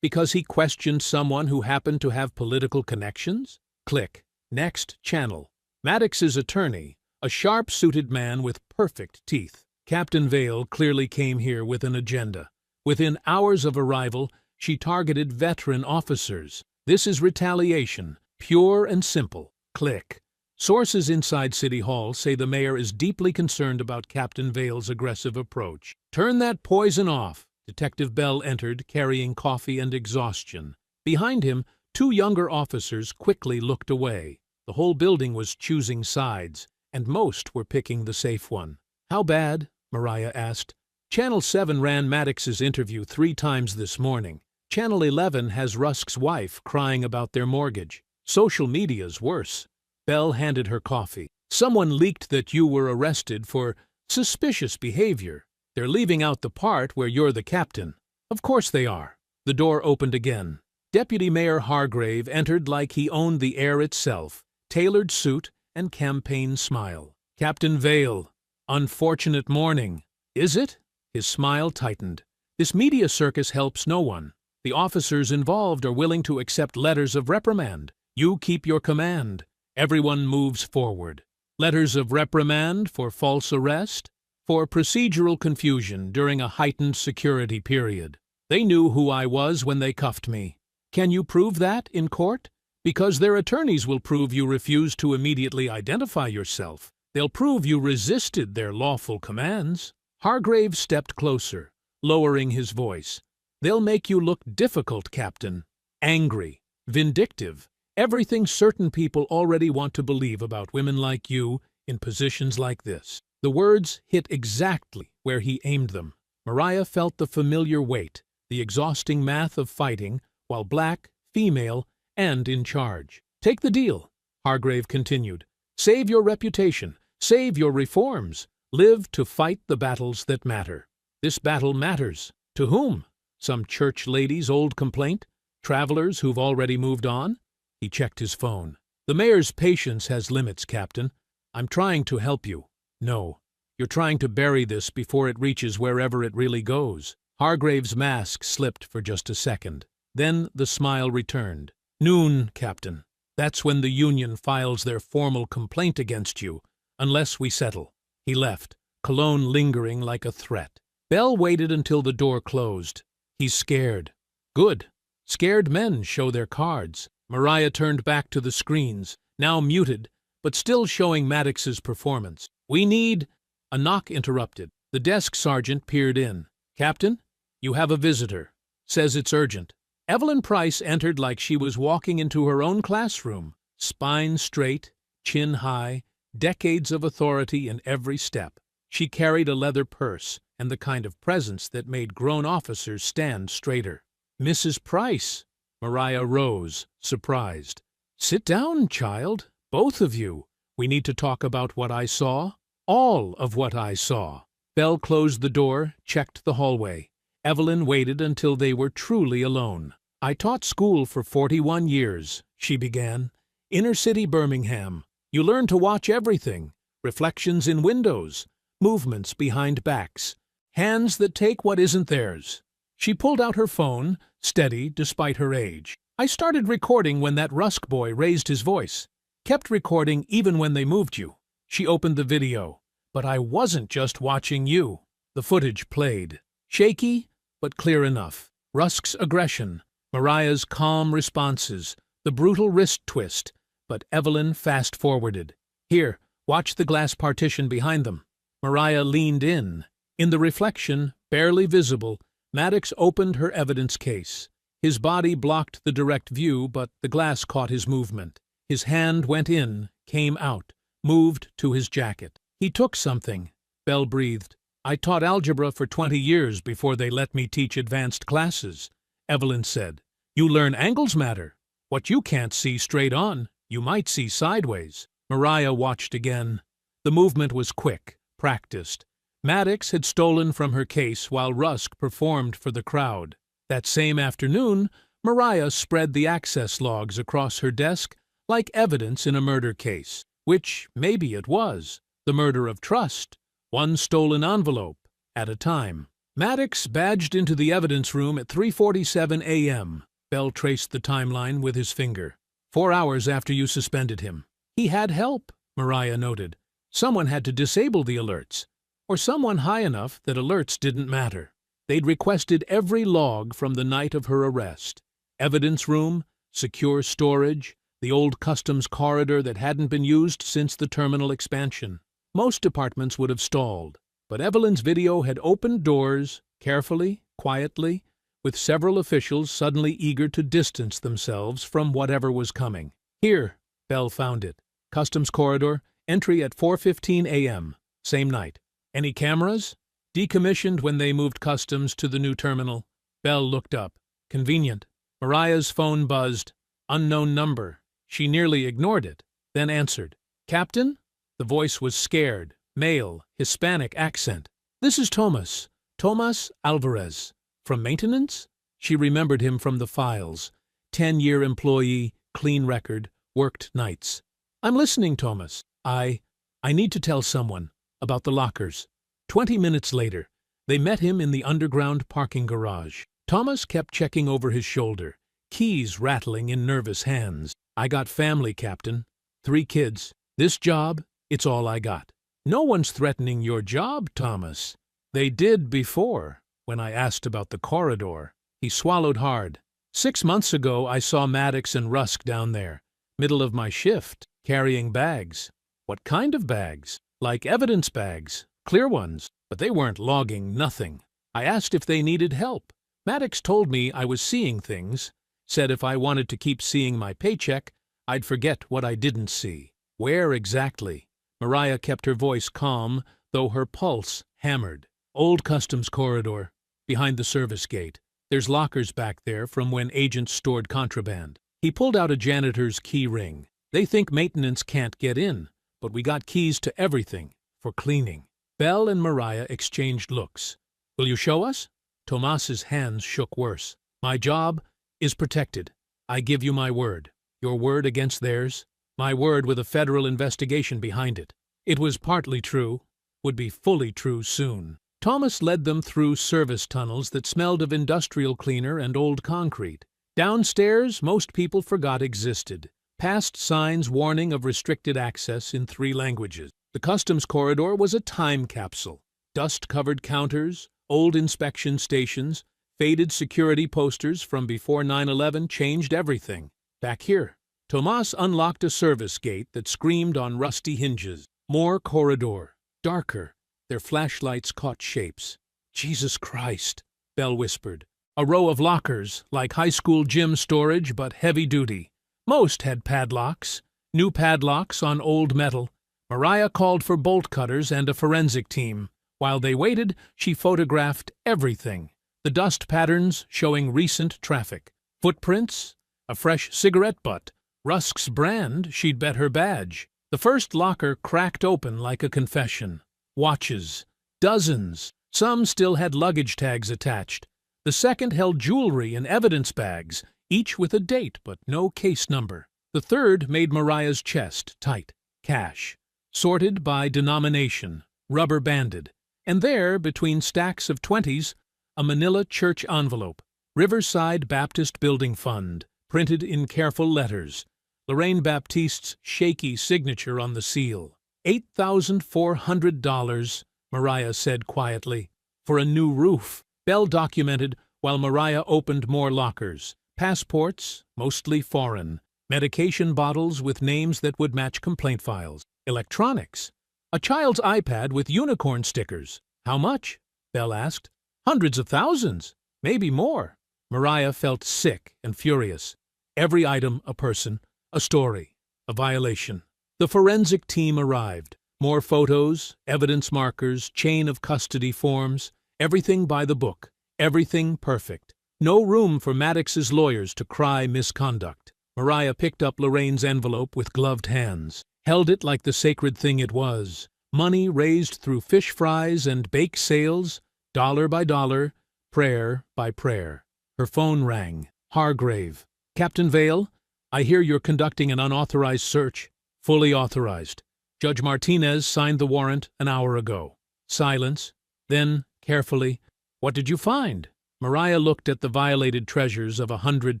Because he questioned someone who happened to have political connections? Click. Next channel. Maddox's attorney, a sharp-suited man with perfect teeth. Captain Vale clearly came here with an agenda. Within hours of arrival, she targeted veteran officers. This is retaliation, pure and simple. Click. Sources inside City Hall say the mayor is deeply concerned about Captain Vale's aggressive approach. Turn that poison off. Detective Bell entered, carrying coffee and exhaustion. Behind him, 2 younger officers quickly looked away. The whole building was choosing sides, and most were picking the safe one. "How bad?" Mariah asked. Channel 7 ran Maddox's interview 3 times this morning. Channel 11 has Rusk's wife crying about their mortgage. Social media's worse. Bell handed her coffee. "Someone leaked that you were arrested for suspicious behavior. They're leaving out the part where you're the captain." "Of course they are." The door opened again. Deputy Mayor Hargrave entered like he owned the air itself, tailored suit and campaign smile. "Captain Vale, unfortunate morning." "Is it?" His smile tightened. "This media circus helps no one. The officers involved are willing to accept letters of reprimand. You keep your command. Everyone moves forward. Letters of reprimand for false arrest? For procedural confusion during a heightened security period. They knew who I was when they cuffed me. Can you prove that in court? Because their attorneys will prove you refused to immediately identify yourself. They'll prove you resisted their lawful commands." Hargrave stepped closer, lowering his voice. "They'll make you look difficult, Captain. Angry, vindictive. Everything certain people already want to believe about women like you in positions like this." The words hit exactly where he aimed them. Mariah felt the familiar weight, the exhausting math of fighting, while black, female, and in charge. "Take the deal," Hargrave continued. "Save your reputation. Save your reforms. Live to fight the battles that matter." "This battle matters. To whom? Some church lady's old complaint? Travelers who've already moved on?" He checked his phone. "The mayor's patience has limits, Captain. I'm trying to help you." "No. You're trying to bury this before it reaches wherever it really goes." Hargrave's mask slipped for just a second. Then the smile returned. "Noon, Captain. That's when the union files their formal complaint against you, unless we settle." He left, cologne lingering like a threat. Bell waited until the door closed. "He's scared." "Good. Scared men show their cards." Mariah turned back to the screens, now muted, but still showing Maddox's performance. "We need—" A knock interrupted. The desk sergeant peered in. "Captain, you have a visitor. Says it's urgent." Evelyn Price entered like she was walking into her own classroom. Spine straight, chin high, decades of authority in every step. She carried a leather purse and the kind of presence that made grown officers stand straighter. "Mrs. Price." Mariah rose, surprised. "Sit down, child, both of you. We need to talk about what I saw. All of what I saw." Bell closed the door, checked the hallway. Evelyn waited until they were truly alone. "I taught school for 41 years, she began. "Inner-city Birmingham. You learn to watch everything. Reflections in windows, movements behind backs, hands that take what isn't theirs." She pulled out her phone, steady despite her age. "I started recording when that Rusk boy raised his voice. Kept recording even when they moved you." She opened the video. "But I wasn't just watching you." The footage played. Shaky, but clear enough. Rusk's aggression, Mariah's calm responses, the brutal wrist twist, but Evelyn fast-forwarded. "Here, watch the glass partition behind them." Mariah leaned in. In the reflection, barely visible, Maddox opened her evidence case. His body blocked the direct view, but the glass caught his movement. His hand went in, came out, moved to his jacket. "He took something," Bell breathed. "I taught algebra for 20 years before they let me teach advanced classes. Evelyn said. "You learn angles matter. What you can't see straight on, you might see sideways." Mariah watched again. The movement was quick, practiced. Maddox had stolen from her case while Rusk performed for the crowd. That same afternoon, Mariah spread the access logs across her desk like evidence in a murder case, which maybe it was, the murder of trust, one stolen envelope at a time. Maddox badged into the evidence room at 3:47 a.m. Bell traced the timeline with his finger. 4 hours after you suspended him. He had help, Mariah noted. Someone had to disable the alerts, or someone high enough that alerts didn't matter. They'd requested every log from the night of her arrest. Evidence room, secure storage, the old customs corridor that hadn't been used since the terminal expansion. Most departments would have stalled, but Evelyn's video had opened doors, carefully, quietly, with several officials suddenly eager to distance themselves from whatever was coming. Here, Bell found it. Customs corridor, entry at 4:15 a.m., same night. Any cameras? Decommissioned when they moved customs to the new terminal. Bell looked up. Convenient. Mariah's phone buzzed. Unknown number. She nearly ignored it, then answered. Captain? The voice was scared, male, Hispanic accent. This is Tomas. Tomas Alvarez. From maintenance? She remembered him from the files. 10-year employee, clean record, worked nights. I'm listening, Tomas. I need to tell someone about the lockers. 20 minutes later, they met him in the underground parking garage. Thomas kept checking over his shoulder, keys rattling in nervous hands. I got family, Captain. 3 kids. This job, it's all I got. No one's threatening your job, Thomas. They did before, when I asked about the corridor. He swallowed hard. 6 months ago, I saw Maddox and Rusk down there, middle of my shift, carrying bags. What kind of bags? Like evidence bags, clear ones, but they weren't logging nothing. I asked if they needed help. Maddox told me I was seeing things, said if I wanted to keep seeing my paycheck, I'd forget what I didn't see. Where exactly? Mariah kept her voice calm, though her pulse hammered. Old customs corridor, behind the service gate. There's lockers back there from when agents stored contraband. He pulled out a janitor's key ring. They think maintenance can't get in, but we got keys to everything, for cleaning. Bell and Mariah exchanged looks. Will you show us? Tomas's hands shook worse. My job is protected. I give you my word. Your word against theirs. My word with a federal investigation behind it. It was partly true, would be fully true soon. Thomas led them through service tunnels that smelled of industrial cleaner and old concrete. Downstairs, most people forgot existed. Past signs warning of restricted access in 3 languages. The customs corridor was a time capsule. Dust-covered counters, old inspection stations, faded security posters from before 9/11 changed everything. Back here, Tomas unlocked a service gate that screamed on rusty hinges. More corridor, darker. Their flashlights caught shapes. Jesus Christ, Bell whispered. A row of lockers, like high school gym storage, but heavy duty. Most had padlocks, new padlocks on old metal. Mariah called for bolt cutters and a forensic team. While they waited, she photographed everything. The dust patterns showing recent traffic. Footprints, a fresh cigarette butt, Rusk's brand, she'd bet her badge. The first locker cracked open like a confession. Watches, dozens. Some still had luggage tags attached. The second held jewelry in evidence bags, each with a date but no case number. The third made Mariah's chest tight. Cash, sorted by denomination, rubber-banded. And there, between stacks of 20s, a manila church envelope. Riverside Baptist Building Fund, printed in careful letters. Lorraine Baptiste's shaky signature on the seal. $8,400, Mariah said quietly, for a new roof. Bell documented while Mariah opened more lockers. Passports, mostly foreign. Medication bottles with names that would match complaint files. Electronics. A child's iPad with unicorn stickers. How much? Bell asked. Hundreds of thousands. Maybe more. Mariah felt sick and furious. Every item a person, a story, a violation. The forensic team arrived. More photos, evidence markers, chain of custody forms. Everything by the book. Everything perfect. No room for Maddox's lawyers to cry misconduct. Mariah picked up Lorraine's envelope with gloved hands, held it like the sacred thing it was. Money raised through fish fries and bake sales, dollar by dollar, prayer by prayer. Her phone rang. Hargrave. Captain Vale, I hear you're conducting an unauthorized search. Fully authorized. Judge Martinez signed the warrant an hour ago. Silence. Then, carefully, what did you find? Mariah looked at the violated treasures of 100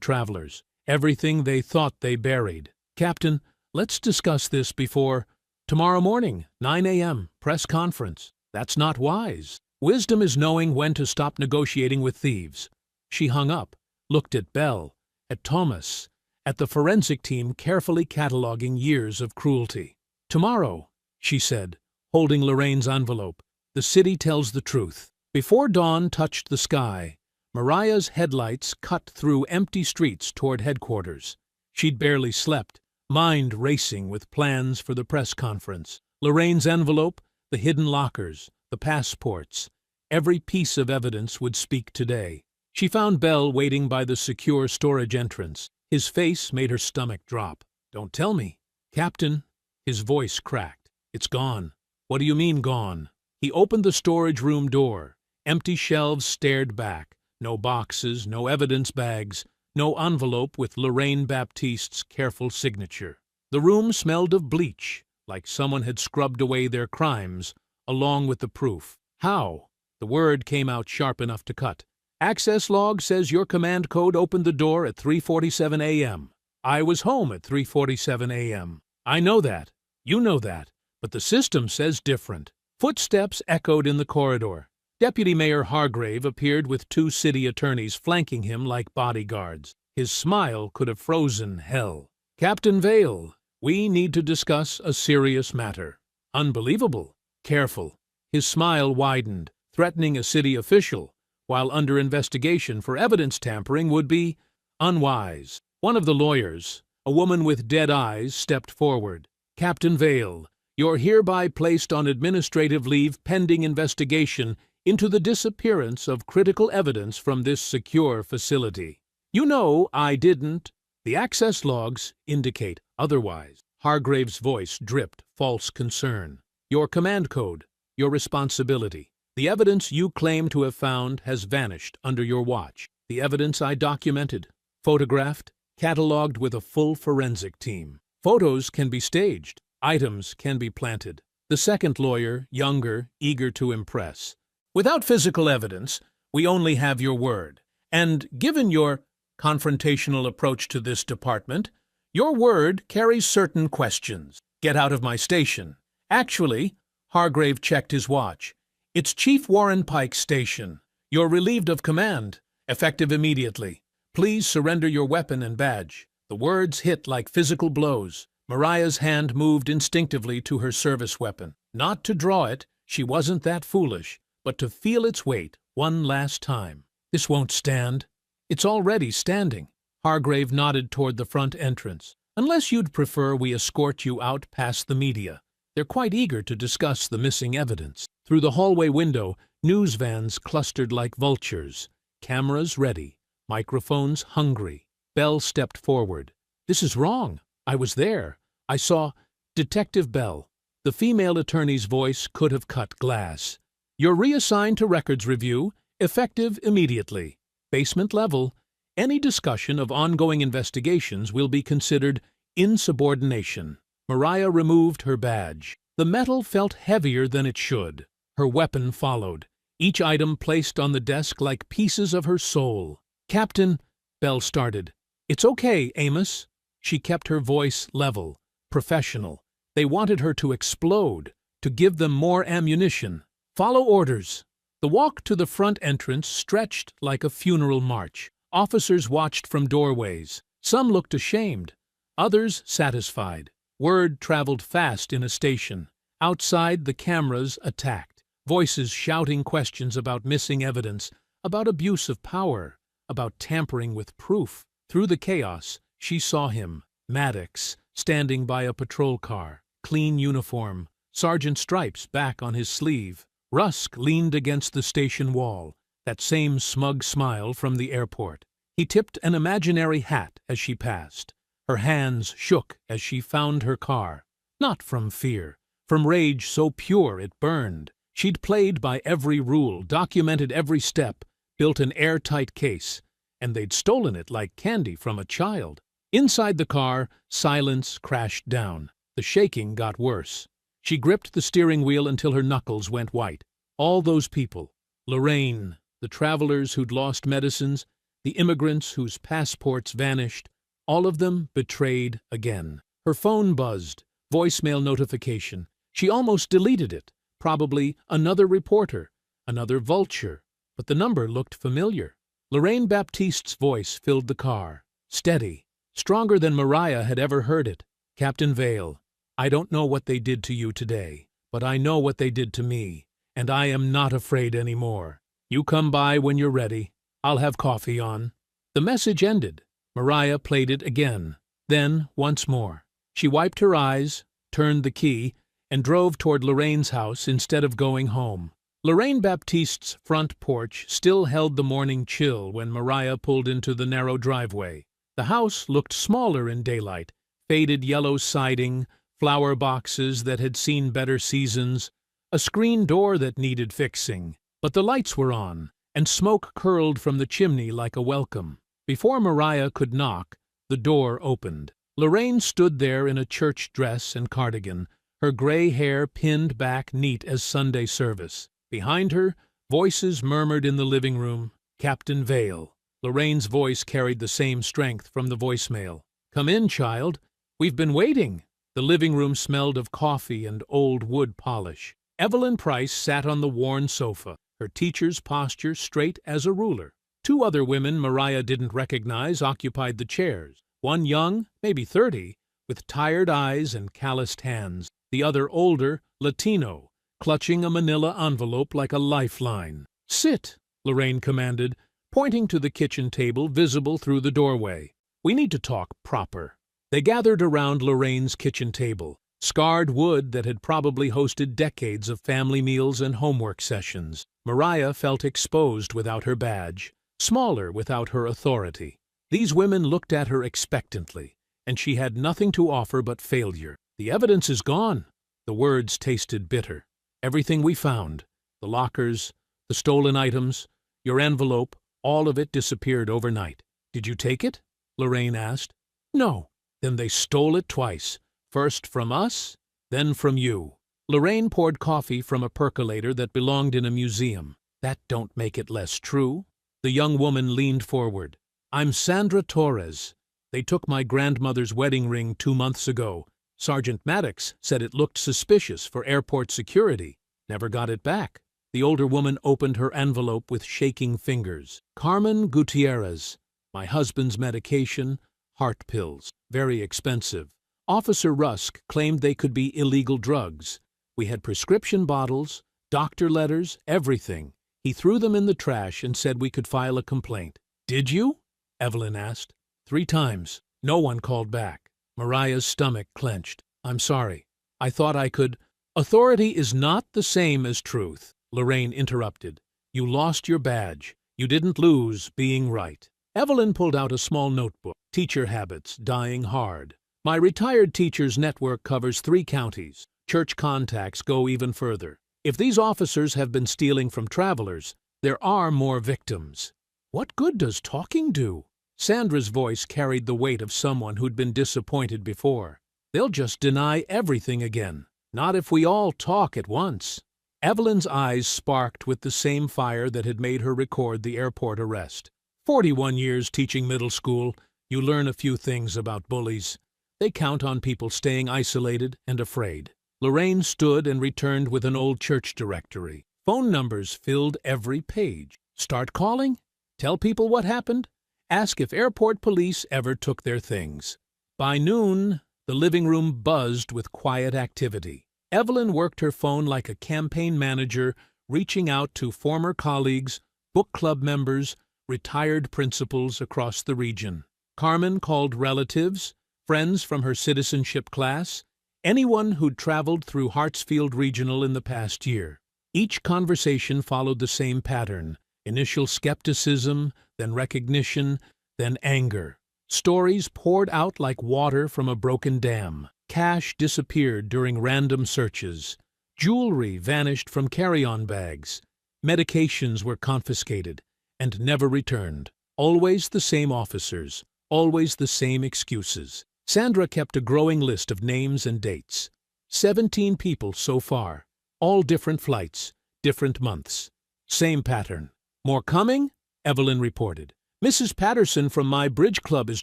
travelers. Everything they thought they buried. Captain, let's discuss this before... Tomorrow morning, 9 a.m., press conference. That's not wise. Wisdom is knowing when to stop negotiating with thieves. She hung up, looked at Belle, at Thomas, at the forensic team carefully cataloging years of cruelty. Tomorrow, she said, holding Lorraine's envelope, the city tells the truth. Before dawn touched the sky, Mariah's headlights cut through empty streets toward headquarters. She'd barely slept, mind racing with plans for the press conference. Lorraine's envelope, the hidden lockers, the passports. Every piece of evidence would speak today. She found Bell waiting by the secure storage entrance. His face made her stomach drop. Don't tell me. Captain, his voice cracked. It's gone. What do you mean gone? He opened the storage room door. Empty shelves stared back. No boxes, no evidence bags, no envelope with Lorraine Baptiste's careful signature. The room smelled of bleach, like someone had scrubbed away their crimes, along with the proof. How? The word came out sharp enough to cut. Access log says your command code opened the door at 3:47 a.m. I was home at 3:47 a.m. I know that. You know that. But the system says different. Footsteps echoed in the corridor. Deputy Mayor Hargrave appeared with 2 city attorneys flanking him like bodyguards. His smile could have frozen hell. Captain Vale, we need to discuss a serious matter. Unbelievable. Careful. His smile widened, threatening a city official, while under investigation for evidence tampering would be unwise. One of the lawyers, a woman with dead eyes, stepped forward. Captain Vale, you're hereby placed on administrative leave pending investigation into the disappearance of critical evidence from this secure facility. You know I didn't. The access logs indicate otherwise. Hargrave's voice dripped false concern. Your command code, your responsibility. The evidence you claim to have found has vanished under your watch. The evidence I documented, photographed, catalogued with a full forensic team. Photos can be staged. Items can be planted. The second lawyer, younger, eager to impress. Without physical evidence, we only have your word. And given your confrontational approach to this department, your word carries certain questions. Get out of my station. Actually, Hargrave checked his watch. It's Chief Warren Pike's station. You're relieved of command, effective immediately. Please surrender your weapon and badge. The words hit like physical blows. Mariah's hand moved instinctively to her service weapon. Not to draw it, she wasn't that foolish, but to feel its weight one last time. This won't stand. It's already standing. Hargrave nodded toward the front entrance. Unless you'd prefer we escort you out past the media. They're quite eager to discuss the missing evidence. Through the hallway window, news vans clustered like vultures. Cameras ready. Microphones hungry. Bell stepped forward. This is wrong. I was there. I saw Detective Bell. The female attorney's voice could have cut glass. You're reassigned to records review, effective immediately. Basement level. Any discussion of ongoing investigations will be considered insubordination. Mariah removed her badge. The metal felt heavier than it should. Her weapon followed, each item placed on the desk like pieces of her soul. Captain, Bell started. It's okay, Amos. She kept her voice level, professional. They wanted her to explode, to give them more ammunition. Follow orders. The walk to the front entrance stretched like a funeral march. Officers watched from doorways. Some looked ashamed, others satisfied. Word traveled fast in a station. Outside, the cameras attacked. Voices shouting questions about missing evidence, about abuse of power, about tampering with proof. Through the chaos, she saw him, Maddox, standing by a patrol car. Clean uniform, sergeant stripes back on his sleeve. Rusk leaned against the station wall. that same smug smile from the airport. He tipped an imaginary hat as she passed. Her hands shook as she found her car. Not from fear, from rage so pure it burned. She'd played by every rule, documented every step, built an airtight case, and they'd stolen it like candy from a child. Inside the car, silence crashed down. The shaking got worse. She gripped the steering wheel until her knuckles went white. All those people, Lorraine, the travelers who'd lost medicines, the immigrants whose passports vanished, all of them betrayed again. Her phone buzzed, voicemail notification. She almost deleted it. Probably another reporter, another vulture, but the number looked familiar. Lorraine Baptiste's voice filled the car, steady, stronger than Mariah had ever heard it. Captain Vale, I don't know what they did to you today, but I know what they did to me, and I am not afraid anymore. You come by when you're ready. I'll have coffee on. The message ended. Mariah played it again, then once more. She wiped her eyes, turned the key, and drove toward Lorraine's house instead of going home. Lorraine Baptiste's front porch still held the morning chill when Mariah pulled into the narrow driveway. The house looked smaller in daylight, faded yellow siding, flower boxes that had seen better seasons, a screen door that needed fixing. But the lights were on, and smoke curled from the chimney like a welcome. Before Mariah could knock, the door opened. Lorraine stood there in a church dress and cardigan, her gray hair pinned back neat as Sunday service. Behind her, voices murmured in the living room, Captain Vale. Lorraine's voice carried the same strength from the voicemail. Come in, child. We've been waiting. The living room smelled of coffee and old wood polish. Evelyn Price sat on the worn sofa, her teacher's posture straight as a ruler. Two other women Mariah didn't recognize occupied the chairs. One young, maybe 30, with tired eyes and calloused hands. The other older, Latino, clutching a manila envelope like a lifeline. Sit, Lorraine commanded, pointing to the kitchen table visible through the doorway. We need to talk proper. They gathered around Lorraine's kitchen table, scarred wood that had probably hosted decades of family meals and homework sessions. Mariah felt exposed without her badge, smaller without her authority. These women looked at her expectantly, and she had nothing to offer but failure. The evidence is gone. The words tasted bitter. Everything we found, the lockers, the stolen items, your envelope, all of it disappeared overnight. Did you take it? Lorraine asked. No. Then they stole it twice, first from us, then from you. Lorraine poured coffee from a percolator that belonged in a museum. That don't make it less true. The young woman leaned forward. I'm Sandra Torres. They took my grandmother's wedding ring 2 months ago. Sergeant Maddox said it looked suspicious for airport security. Never got it back. The older woman opened her envelope with shaking fingers. Carmen Gutierrez. My husband's medication, heart pills. Very expensive. Officer Rusk claimed they could be illegal drugs. We had prescription bottles, doctor letters, everything. He threw them in the trash and said we could file a complaint. Did you? Evelyn asked. 3 times. No one called back. Mariah's stomach clenched. I'm sorry. I thought I could. Authority is not the same as truth, Lorraine interrupted. You lost your badge. You didn't lose being right. Evelyn pulled out a small notebook. Teacher habits, dying hard. My retired teachers network covers 3 counties. Church contacts go even further. If these officers have been stealing from travelers, there are more victims. What good does talking do? Sandra's voice carried the weight of someone who'd been disappointed before. They'll just deny everything again. Not if we all talk at once. Evelyn's eyes sparked with the same fire that had made her record the airport arrest. 41 years teaching middle school, you learn a few things about bullies. They count on people staying isolated and afraid. Lorraine stood and returned with an old church directory. Phone numbers filled every page. Start calling? Tell people what happened? Ask if airport police ever took their things. By noon, the living room buzzed with quiet activity. Evelyn worked her phone like a campaign manager, reaching out to former colleagues, book club members, retired principals across the region. Carmen called relatives, friends from her citizenship class, anyone who'd traveled through Hartsfield Regional in the past year. Each conversation followed the same pattern. Initial skepticism, then recognition, then anger. Stories poured out like water from a broken dam. Cash disappeared during random searches. Jewelry vanished from carry-on bags. Medications were confiscated and never returned. Always the same officers, always the same excuses. Sandra kept a growing list of names and dates. 17 people so far, all different flights, different months. Same pattern. More coming? Evelyn reported. Mrs. Patterson from my bridge club is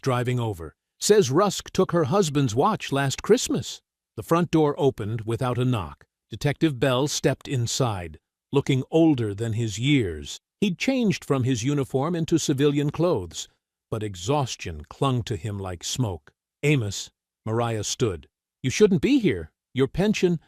driving over. Says Rusk took her husband's watch last Christmas. The front door opened without a knock. Detective Bell stepped inside, looking older than his years. He'd changed from his uniform into civilian clothes, but exhaustion clung to him like smoke. Amos, Mariah stood. You shouldn't be here. Your pension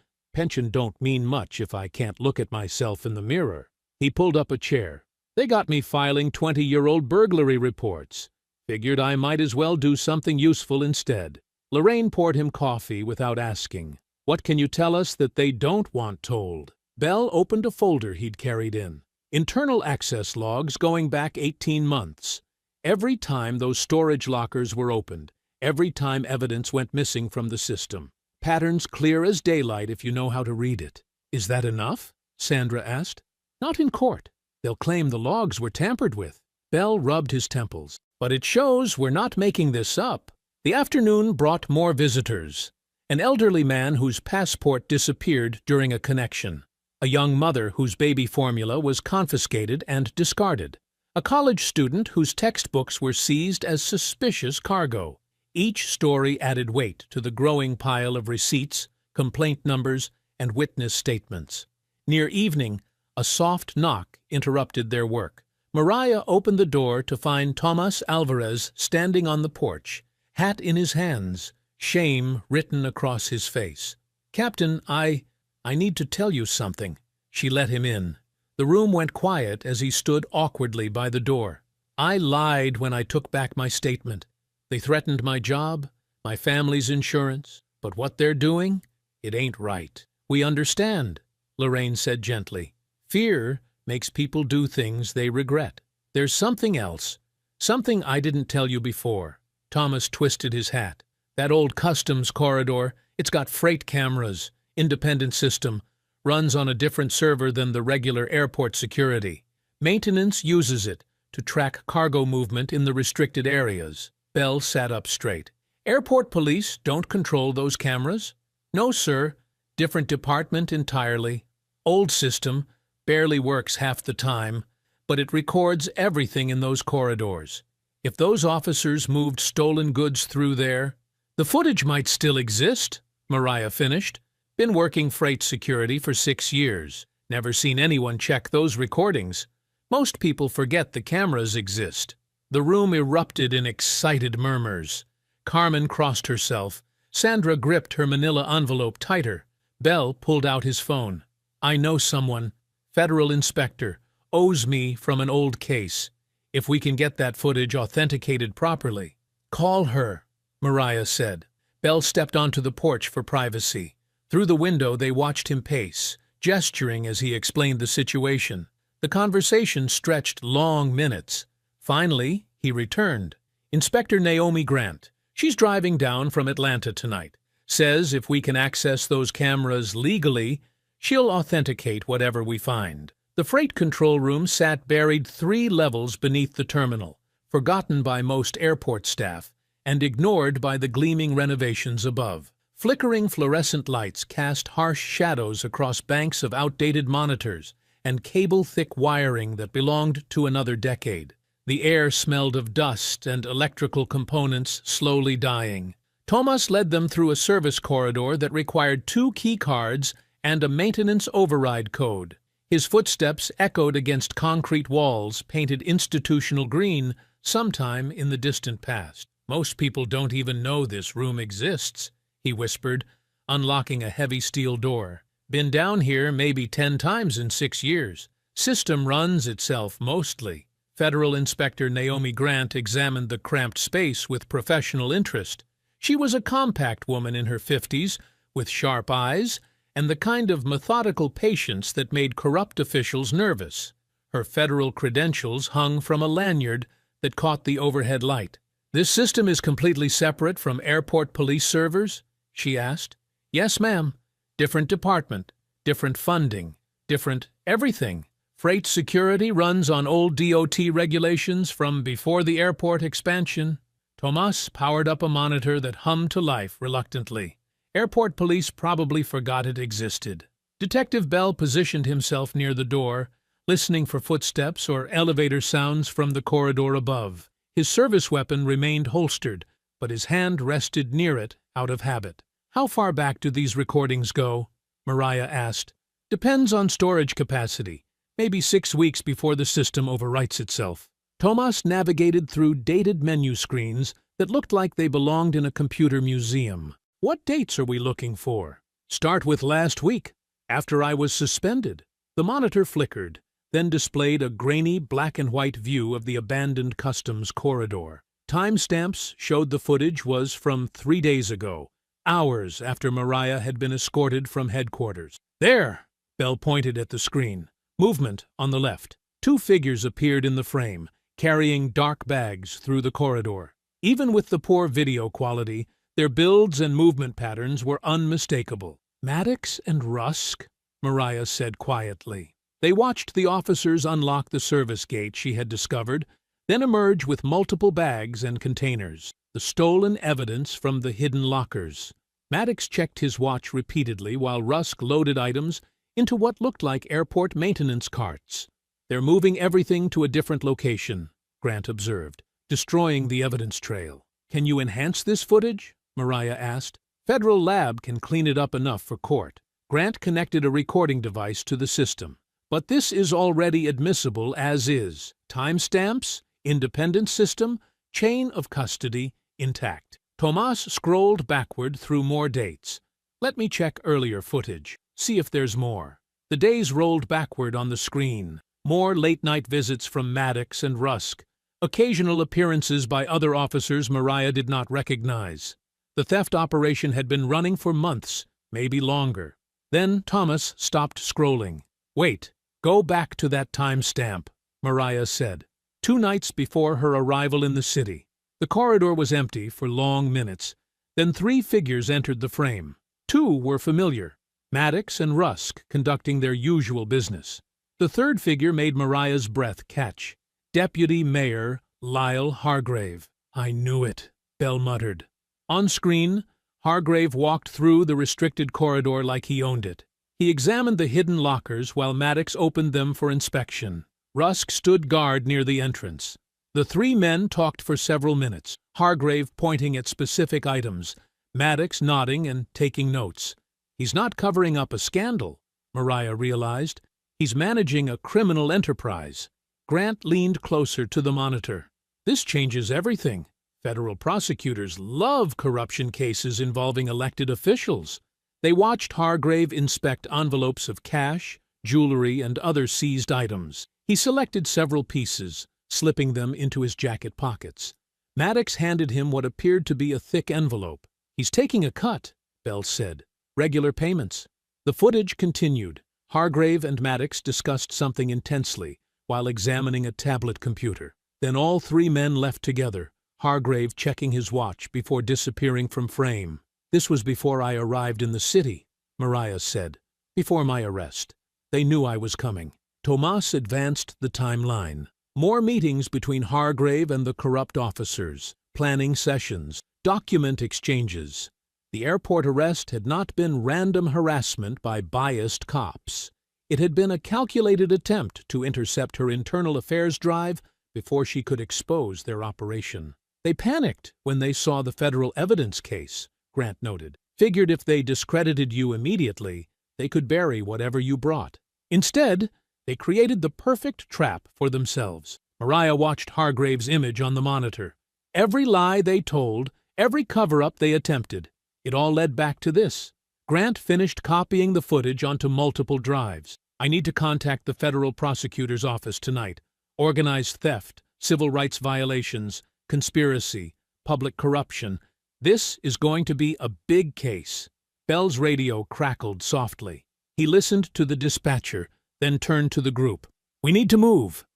don't mean much if I can't look at myself in the mirror. He pulled up a chair. They got me filing 20-year-old burglary reports. Figured I might as well do something useful instead. Lorraine poured him coffee without asking. What can you tell us that they don't want told? Bell opened a folder he'd carried in. Internal access logs going back 18 months. Every time those storage lockers were opened, every time evidence went missing from the system. Patterns clear as daylight if you know how to read it. Is that enough? Sandra asked. Not in court. They'll claim the logs were tampered with. Bell rubbed his temples. But it shows we're not making this up. The afternoon brought more visitors. An elderly man whose passport disappeared during a connection. A young mother whose baby formula was confiscated and discarded. A college student whose textbooks were seized as suspicious cargo. Each story added weight to the growing pile of receipts, complaint numbers, and witness statements. Near evening, a soft knock interrupted their work. Mariah opened the door to find Tomas Alvarez standing on the porch, hat in his hands, shame written across his face. Captain, I need to tell you something. She let him in. The room went quiet as he stood awkwardly by the door. I lied when I took back my statement. They threatened my job, my family's insurance, but what they're doing, it ain't right. We understand, Lorraine said gently. Fear makes people do things they regret. There's something else, something I didn't tell you before. Thomas twisted his hat. That old customs corridor, it's got freight cameras, independent system, runs on a different server than the regular airport security. Maintenance uses it to track cargo movement in the restricted areas. Bell sat up straight. Airport police don't control those cameras? No, sir. Different department entirely. Old system, barely works half the time, but it records everything in those corridors. If those officers moved stolen goods through there, the footage might still exist, Mariah finished. Been working freight security for 6 years. Never seen anyone check those recordings. Most people forget the cameras exist. The room erupted in excited murmurs. Carmen crossed herself. Sandra gripped her manila envelope tighter. Bell pulled out his phone. I know someone, federal inspector, owes me from an old case. If we can get that footage authenticated properly. Call her, Mariah said. Bell stepped onto the porch for privacy. Through the window they watched him pace, gesturing as he explained the situation. The conversation stretched long minutes. Finally, he returned. Inspector Naomi Grant. She's driving down from Atlanta tonight. Says if we can access those cameras legally, she'll authenticate whatever we find. The freight control room sat buried 3 levels beneath the terminal, forgotten by most airport staff, and ignored by the gleaming renovations above. Flickering fluorescent lights cast harsh shadows across banks of outdated monitors and cable-thick wiring that belonged to another decade. The air smelled of dust and electrical components slowly dying. Tomas led them through a service corridor that required 2 key cards and a maintenance override code. His footsteps echoed against concrete walls painted institutional green sometime in the distant past. Most people don't even know this room exists, he whispered, unlocking a heavy steel door. Been down here maybe 10 times in 6 years. System runs itself mostly. Federal Inspector Naomi Grant examined the cramped space with professional interest. She was a compact woman in her 50s, with sharp eyes, and the kind of methodical patience that made corrupt officials nervous. Her federal credentials hung from a lanyard that caught the overhead light. "This system is completely separate from airport police servers?" she asked. "Yes, ma'am. Different department, different funding, different everything. Freight security runs on old DOT regulations from before the airport expansion." Tomas powered up a monitor that hummed to life reluctantly. Airport police probably forgot it existed. Detective Bell positioned himself near the door, listening for footsteps or elevator sounds from the corridor above. His service weapon remained holstered, but his hand rested near it out of habit. "How far back do these recordings go?" Mariah asked. "Depends on storage capacity. Maybe 6 weeks before the system overwrites itself." Tomas navigated through dated menu screens that looked like they belonged in a computer museum. "What dates are we looking for?" "Start with last week, after I was suspended." The monitor flickered, then displayed a grainy black-and-white view of the abandoned customs corridor. Timestamps showed the footage was from 3 days ago, hours after Mariah had been escorted from headquarters. "There!" Bell pointed at the screen. "Movement on the left." 2 figures appeared in the frame, carrying dark bags through the corridor. Even with the poor video quality, their builds and movement patterns were unmistakable. "Maddox and Rusk," Mariah said quietly. They watched the officers unlock the service gate she had discovered, then emerge with multiple bags and containers, the stolen evidence from the hidden lockers. Maddox checked his watch repeatedly while Rusk loaded items into what looked like airport maintenance carts. "They're moving everything to a different location," Grant observed, destroying the evidence trail. "Can you enhance this footage?" Mariah asked. "Federal lab can clean it up enough for court." Grant connected a recording device to the system. "But this is already admissible as is. Timestamps, independent system, chain of custody, intact." Tomas scrolled backward through more dates. "Let me check earlier footage. See if there's more." The days rolled backward on the screen. More late-night visits from Maddox and Rusk. Occasional appearances by other officers Mariah did not recognize. The theft operation had been running for months, maybe longer. Then Thomas stopped scrolling. "Wait, go back to that timestamp," Mariah said. 2 nights before her arrival in the city. The corridor was empty for long minutes. Then 3 figures entered the frame. 2 were familiar. Maddox and Rusk conducting their usual business. The 3rd figure made Mariah's breath catch. Deputy Mayor Lyle Hargrave. "I knew it," Bell muttered. On screen, Hargrave walked through the restricted corridor like he owned it. He examined the hidden lockers while Maddox opened them for inspection. Rusk stood guard near the entrance. The 3 men talked for several minutes, Hargrave pointing at specific items, Maddox nodding and taking notes. "He's not covering up a scandal," Mariah realized. "He's managing a criminal enterprise." Grant leaned closer to the monitor. "This changes everything. Federal prosecutors love corruption cases involving elected officials." They watched Hargrave inspect envelopes of cash, jewelry, and other seized items. He selected several pieces, slipping them into his jacket pockets. Maddox handed him what appeared to be a thick envelope. "He's taking a cut," Bell said. "Regular payments." The footage continued. Hargrave and Maddox discussed something intensely while examining a tablet computer. Then all 3 men left together, Hargrave checking his watch before disappearing from frame. "This was before I arrived in the city," Mariah said. "Before my arrest. They knew I was coming." Tomas advanced the timeline. More meetings between Hargrave and the corrupt officers, planning sessions, document exchanges. The airport arrest had not been random harassment by biased cops. It had been a calculated attempt to intercept her internal affairs drive before she could expose their operation. "They panicked when they saw the federal evidence case," Grant noted. "Figured if they discredited you immediately, they could bury whatever you brought. Instead, they created the perfect trap for themselves." Mariah watched Hargrave's image on the monitor. Every lie they told, every cover-up they attempted, it all led back to this. Grant finished copying the footage onto multiple drives. "I need to contact the federal prosecutor's office tonight. Organized theft, civil rights violations, conspiracy, public corruption. This is going to be a big case." Bell's radio crackled softly. He listened to the dispatcher, then turned to the group. We need to move.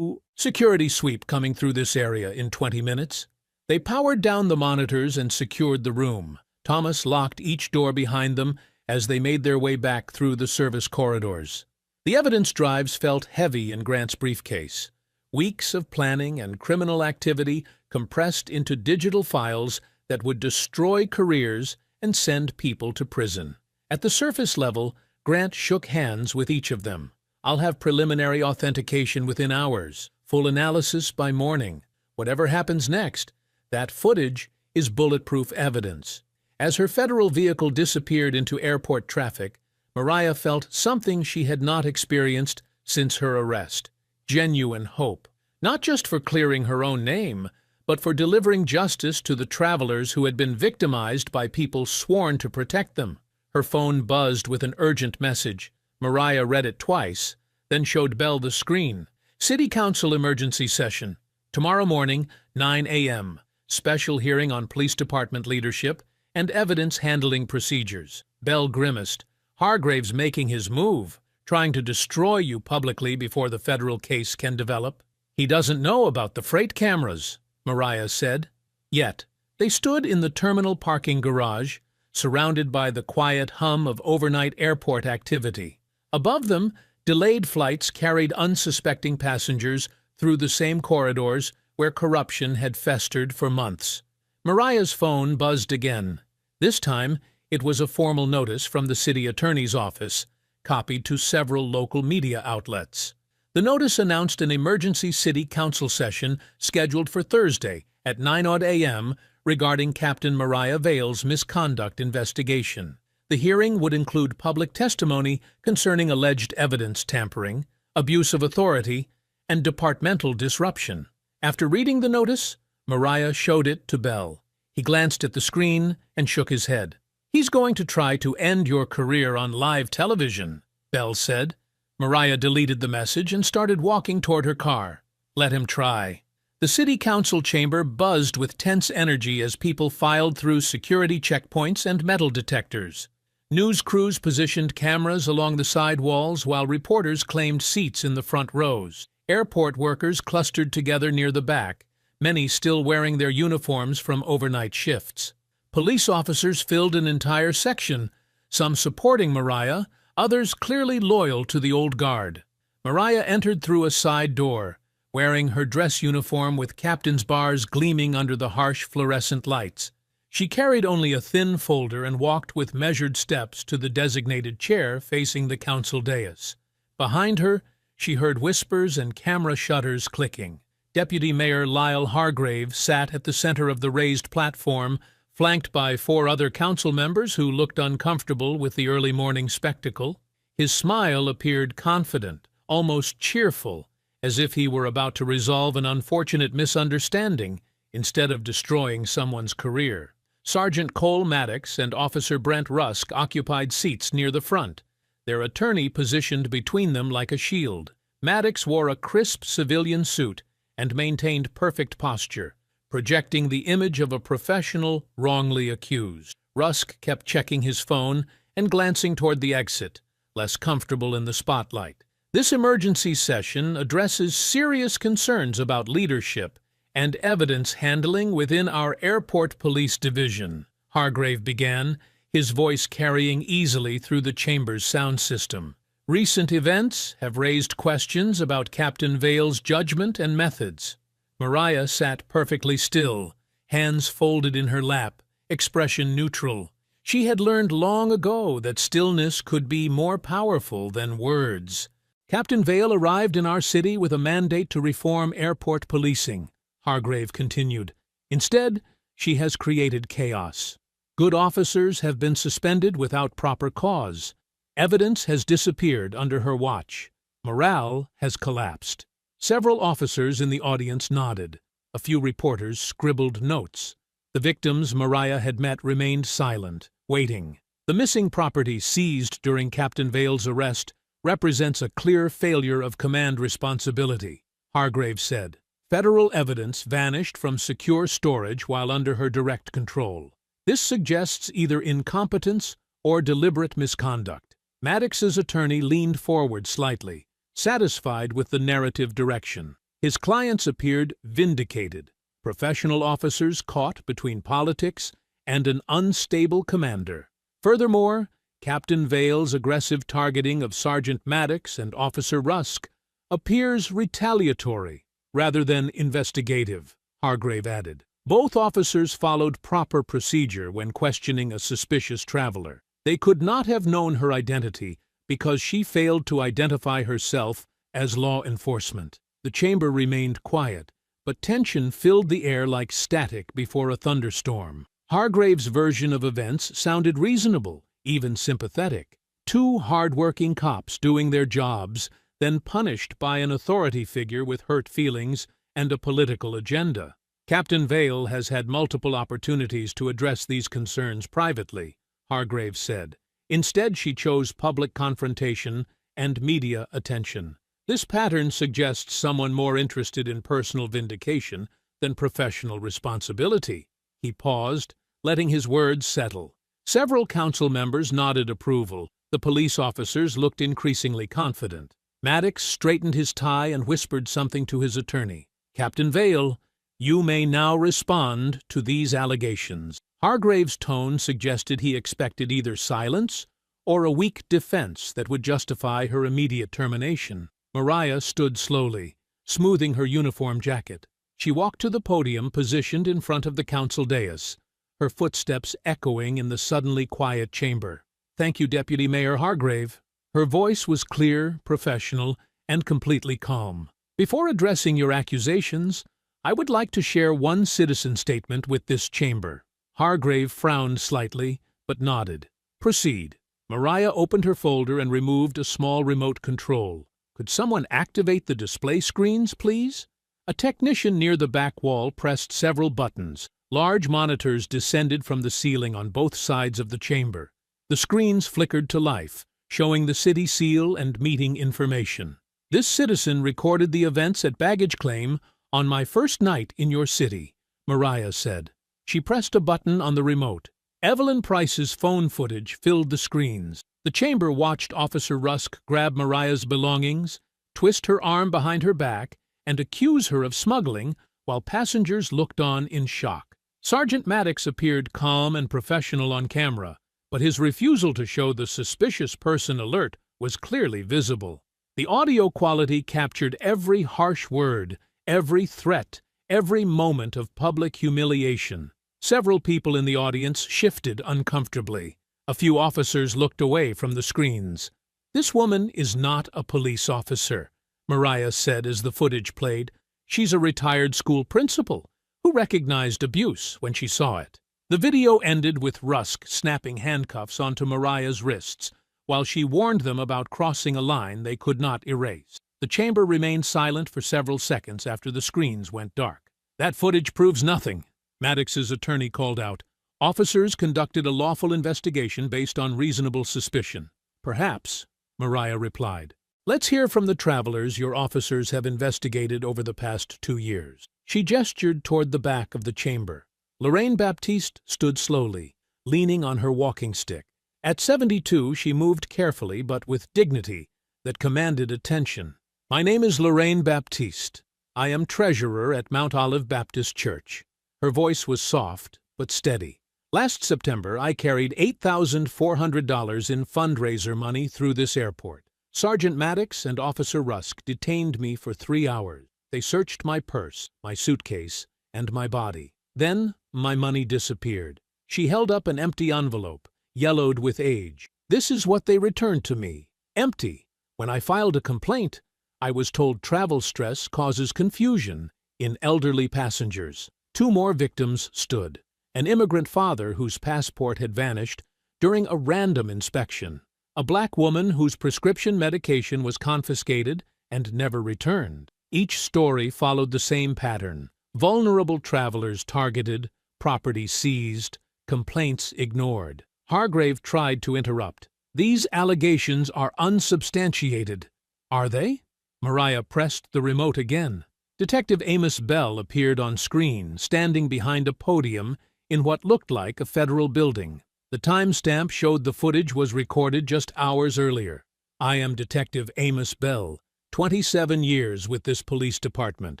Security sweep coming through this area in 20 minutes. They powered down the monitors and secured the room. Thomas locked each door behind them as they made their way back through the service corridors. The evidence drives felt heavy in Grant's briefcase. Weeks of planning and criminal activity compressed into digital files that would destroy careers and send people to prison. At the surface level, Grant shook hands with each of them. I'll have preliminary authentication within hours, full analysis by morning. Whatever happens next, that footage is bulletproof evidence. As her federal vehicle disappeared into airport traffic, Mariah felt something she had not experienced since her arrest: genuine hope. Not just for clearing her own name, but for delivering justice to the travelers who had been victimized by people sworn to protect them. Her phone buzzed with an urgent message. Mariah read it twice, then showed Belle the screen. City Council emergency session. Tomorrow morning, 9 a.m. Special hearing on police department leadership and evidence handling procedures. Belle grimaced. Hargrave's making his move, trying to destroy you publicly before the federal case can develop. He doesn't know about the freight cameras, Mariah said. Yet, they stood in the terminal parking garage, surrounded by the quiet hum of overnight airport activity. Above them, delayed flights carried unsuspecting passengers through the same corridors where corruption had festered for months. Mariah's phone buzzed again. This time, it was a formal notice from the city attorney's office, copied to several local media outlets. The notice announced an emergency city council session scheduled for Thursday at 9 a.m. regarding Captain Mariah Vale's misconduct investigation. The hearing would include public testimony concerning alleged evidence tampering, abuse of authority, and departmental disruption. After reading the notice, Mariah showed it to Belle. He glanced at the screen and shook his head. "He's going to try to end your career on live television," Belle said. Mariah deleted the message and started walking toward her car. Let him try. The city council chamber buzzed with tense energy as people filed through security checkpoints and metal detectors. News crews positioned cameras along the side walls while reporters claimed seats in the front rows. Airport workers clustered together near the back, many still wearing their uniforms from overnight shifts. Police officers filled an entire section, some supporting Mariah, others clearly loyal to the old guard. Mariah entered through a side door, wearing her dress uniform with captain's bars gleaming under the harsh fluorescent lights. She carried only a thin folder and walked with measured steps to the designated chair facing the council dais. Behind her, she heard whispers and camera shutters clicking. Deputy Mayor Lyle Hargrave sat at the center of the raised platform, flanked by 4 other council members who looked uncomfortable with the early morning spectacle. His smile appeared confident, almost cheerful, as if he were about to resolve an unfortunate misunderstanding instead of destroying someone's career. Sergeant Cole Maddox and Officer Brent Rusk occupied seats near the front, their attorney positioned between them like a shield. Maddox wore a crisp civilian suit and maintained perfect posture, projecting the image of a professional wrongly accused. Rusk kept checking his phone and glancing toward the exit, less comfortable in the spotlight. This emergency session addresses serious concerns about leadership and evidence handling within our airport police division, Hargrave began, his voice carrying easily through the chamber's sound system. Recent events have raised questions about Captain Vale's judgment and methods. Mariah sat perfectly still, hands folded in her lap, expression neutral. She had learned long ago that stillness could be more powerful than words. Captain Vale arrived in our city with a mandate to reform airport policing, Hargrave continued. Instead, she has created chaos. Good officers have been suspended without proper cause. Evidence has disappeared under her watch. Morale has collapsed. Several officers in the audience nodded. A few reporters scribbled notes. The victims Mariah had met remained silent, waiting. The missing property seized during Captain Vale's arrest represents a clear failure of command responsibility, Hargrave said. Federal evidence vanished from secure storage while under her direct control. This suggests either incompetence or deliberate misconduct. Maddox's attorney leaned forward slightly, satisfied with the narrative direction. His clients appeared vindicated, professional officers caught between politics and an unstable commander. Furthermore, Captain Vale's aggressive targeting of Sergeant Maddox and Officer Rusk appears retaliatory rather than investigative, Hargrave added. Both officers followed proper procedure when questioning a suspicious traveler. They could not have known her identity because she failed to identify herself as law enforcement. The chamber remained quiet, but tension filled the air like static before a thunderstorm. Hargrave's version of events sounded reasonable, even sympathetic. Two hard-working cops doing their jobs, then punished by an authority figure with hurt feelings and a political agenda. Captain Vale has had multiple opportunities to address these concerns privately, Hargrave said. Instead, she chose public confrontation and media attention. This pattern suggests someone more interested in personal vindication than professional responsibility. He paused, letting his words settle. Several council members nodded approval. The police officers looked increasingly confident. Maddox straightened his tie and whispered something to his attorney. Captain Vale, you may now respond to these allegations. Hargrave's tone suggested he expected either silence or a weak defense that would justify her immediate termination. Mariah stood slowly, smoothing her uniform jacket. She walked to the podium positioned in front of the council dais, her footsteps echoing in the suddenly quiet chamber. Thank you, Deputy Mayor Hargrave. Her voice was clear, professional, and completely calm. Before addressing your accusations, I would like to share one citizen statement with this chamber. Hargrave frowned slightly, but nodded. Proceed. Mariah opened her folder and removed a small remote control. Could someone activate the display screens, please? A technician near the back wall pressed several buttons. Large monitors descended from the ceiling on both sides of the chamber. The screens flickered to life, showing the city seal and meeting information. This citizen recorded the events at baggage claim on my first night in your city, Mariah said. She pressed a button on the remote. Evelyn Price's phone footage filled the screens. The chamber watched Officer Rusk grab Mariah's belongings, twist her arm behind her back, and accuse her of smuggling while passengers looked on in shock. Sergeant Maddox appeared calm and professional on camera, but his refusal to show the suspicious person alert was clearly visible. The audio quality captured every harsh word, every threat, every moment of public humiliation. Several people in the audience shifted uncomfortably. A few officers looked away from the screens. This woman is not a police officer, Mariah said as the footage played. She's a retired school principal who recognized abuse when she saw it. The video ended with Rusk snapping handcuffs onto Mariah's wrists while she warned them about crossing a line they could not erase. The chamber remained silent for several seconds after the screens went dark. That footage proves nothing, Maddox's attorney called out. Officers conducted a lawful investigation based on reasonable suspicion. Perhaps, Mariah replied. Let's hear from the travelers your officers have investigated over the past 2 years. She gestured toward the back of the chamber. Lorraine Baptiste stood slowly, leaning on her walking stick. At 72, she moved carefully but with dignity that commanded attention. My name is Lorraine Baptiste. I am treasurer at Mount Olive Baptist Church. Her voice was soft but steady. Last September, I carried $8,400 in fundraiser money through this airport. Sergeant Maddox and Officer Rusk detained me for 3 hours. They searched my purse, my suitcase, and my body. Then, my money disappeared. She held up an empty envelope, yellowed with age. This is what they returned to me. Empty. When I filed a complaint, I was told travel stress causes confusion in elderly passengers. 2 more victims stood. An immigrant father whose passport had vanished during a random inspection. A black woman whose prescription medication was confiscated and never returned. Each story followed the same pattern. Vulnerable travelers targeted, property seized, complaints ignored. Hargrave tried to interrupt. These allegations are unsubstantiated. Are they? Mariah pressed the remote again. Detective Amos Bell appeared on screen, standing behind a podium in what looked like a federal building. The timestamp showed the footage was recorded just hours earlier. I am Detective Amos Bell, 27 years with this police department.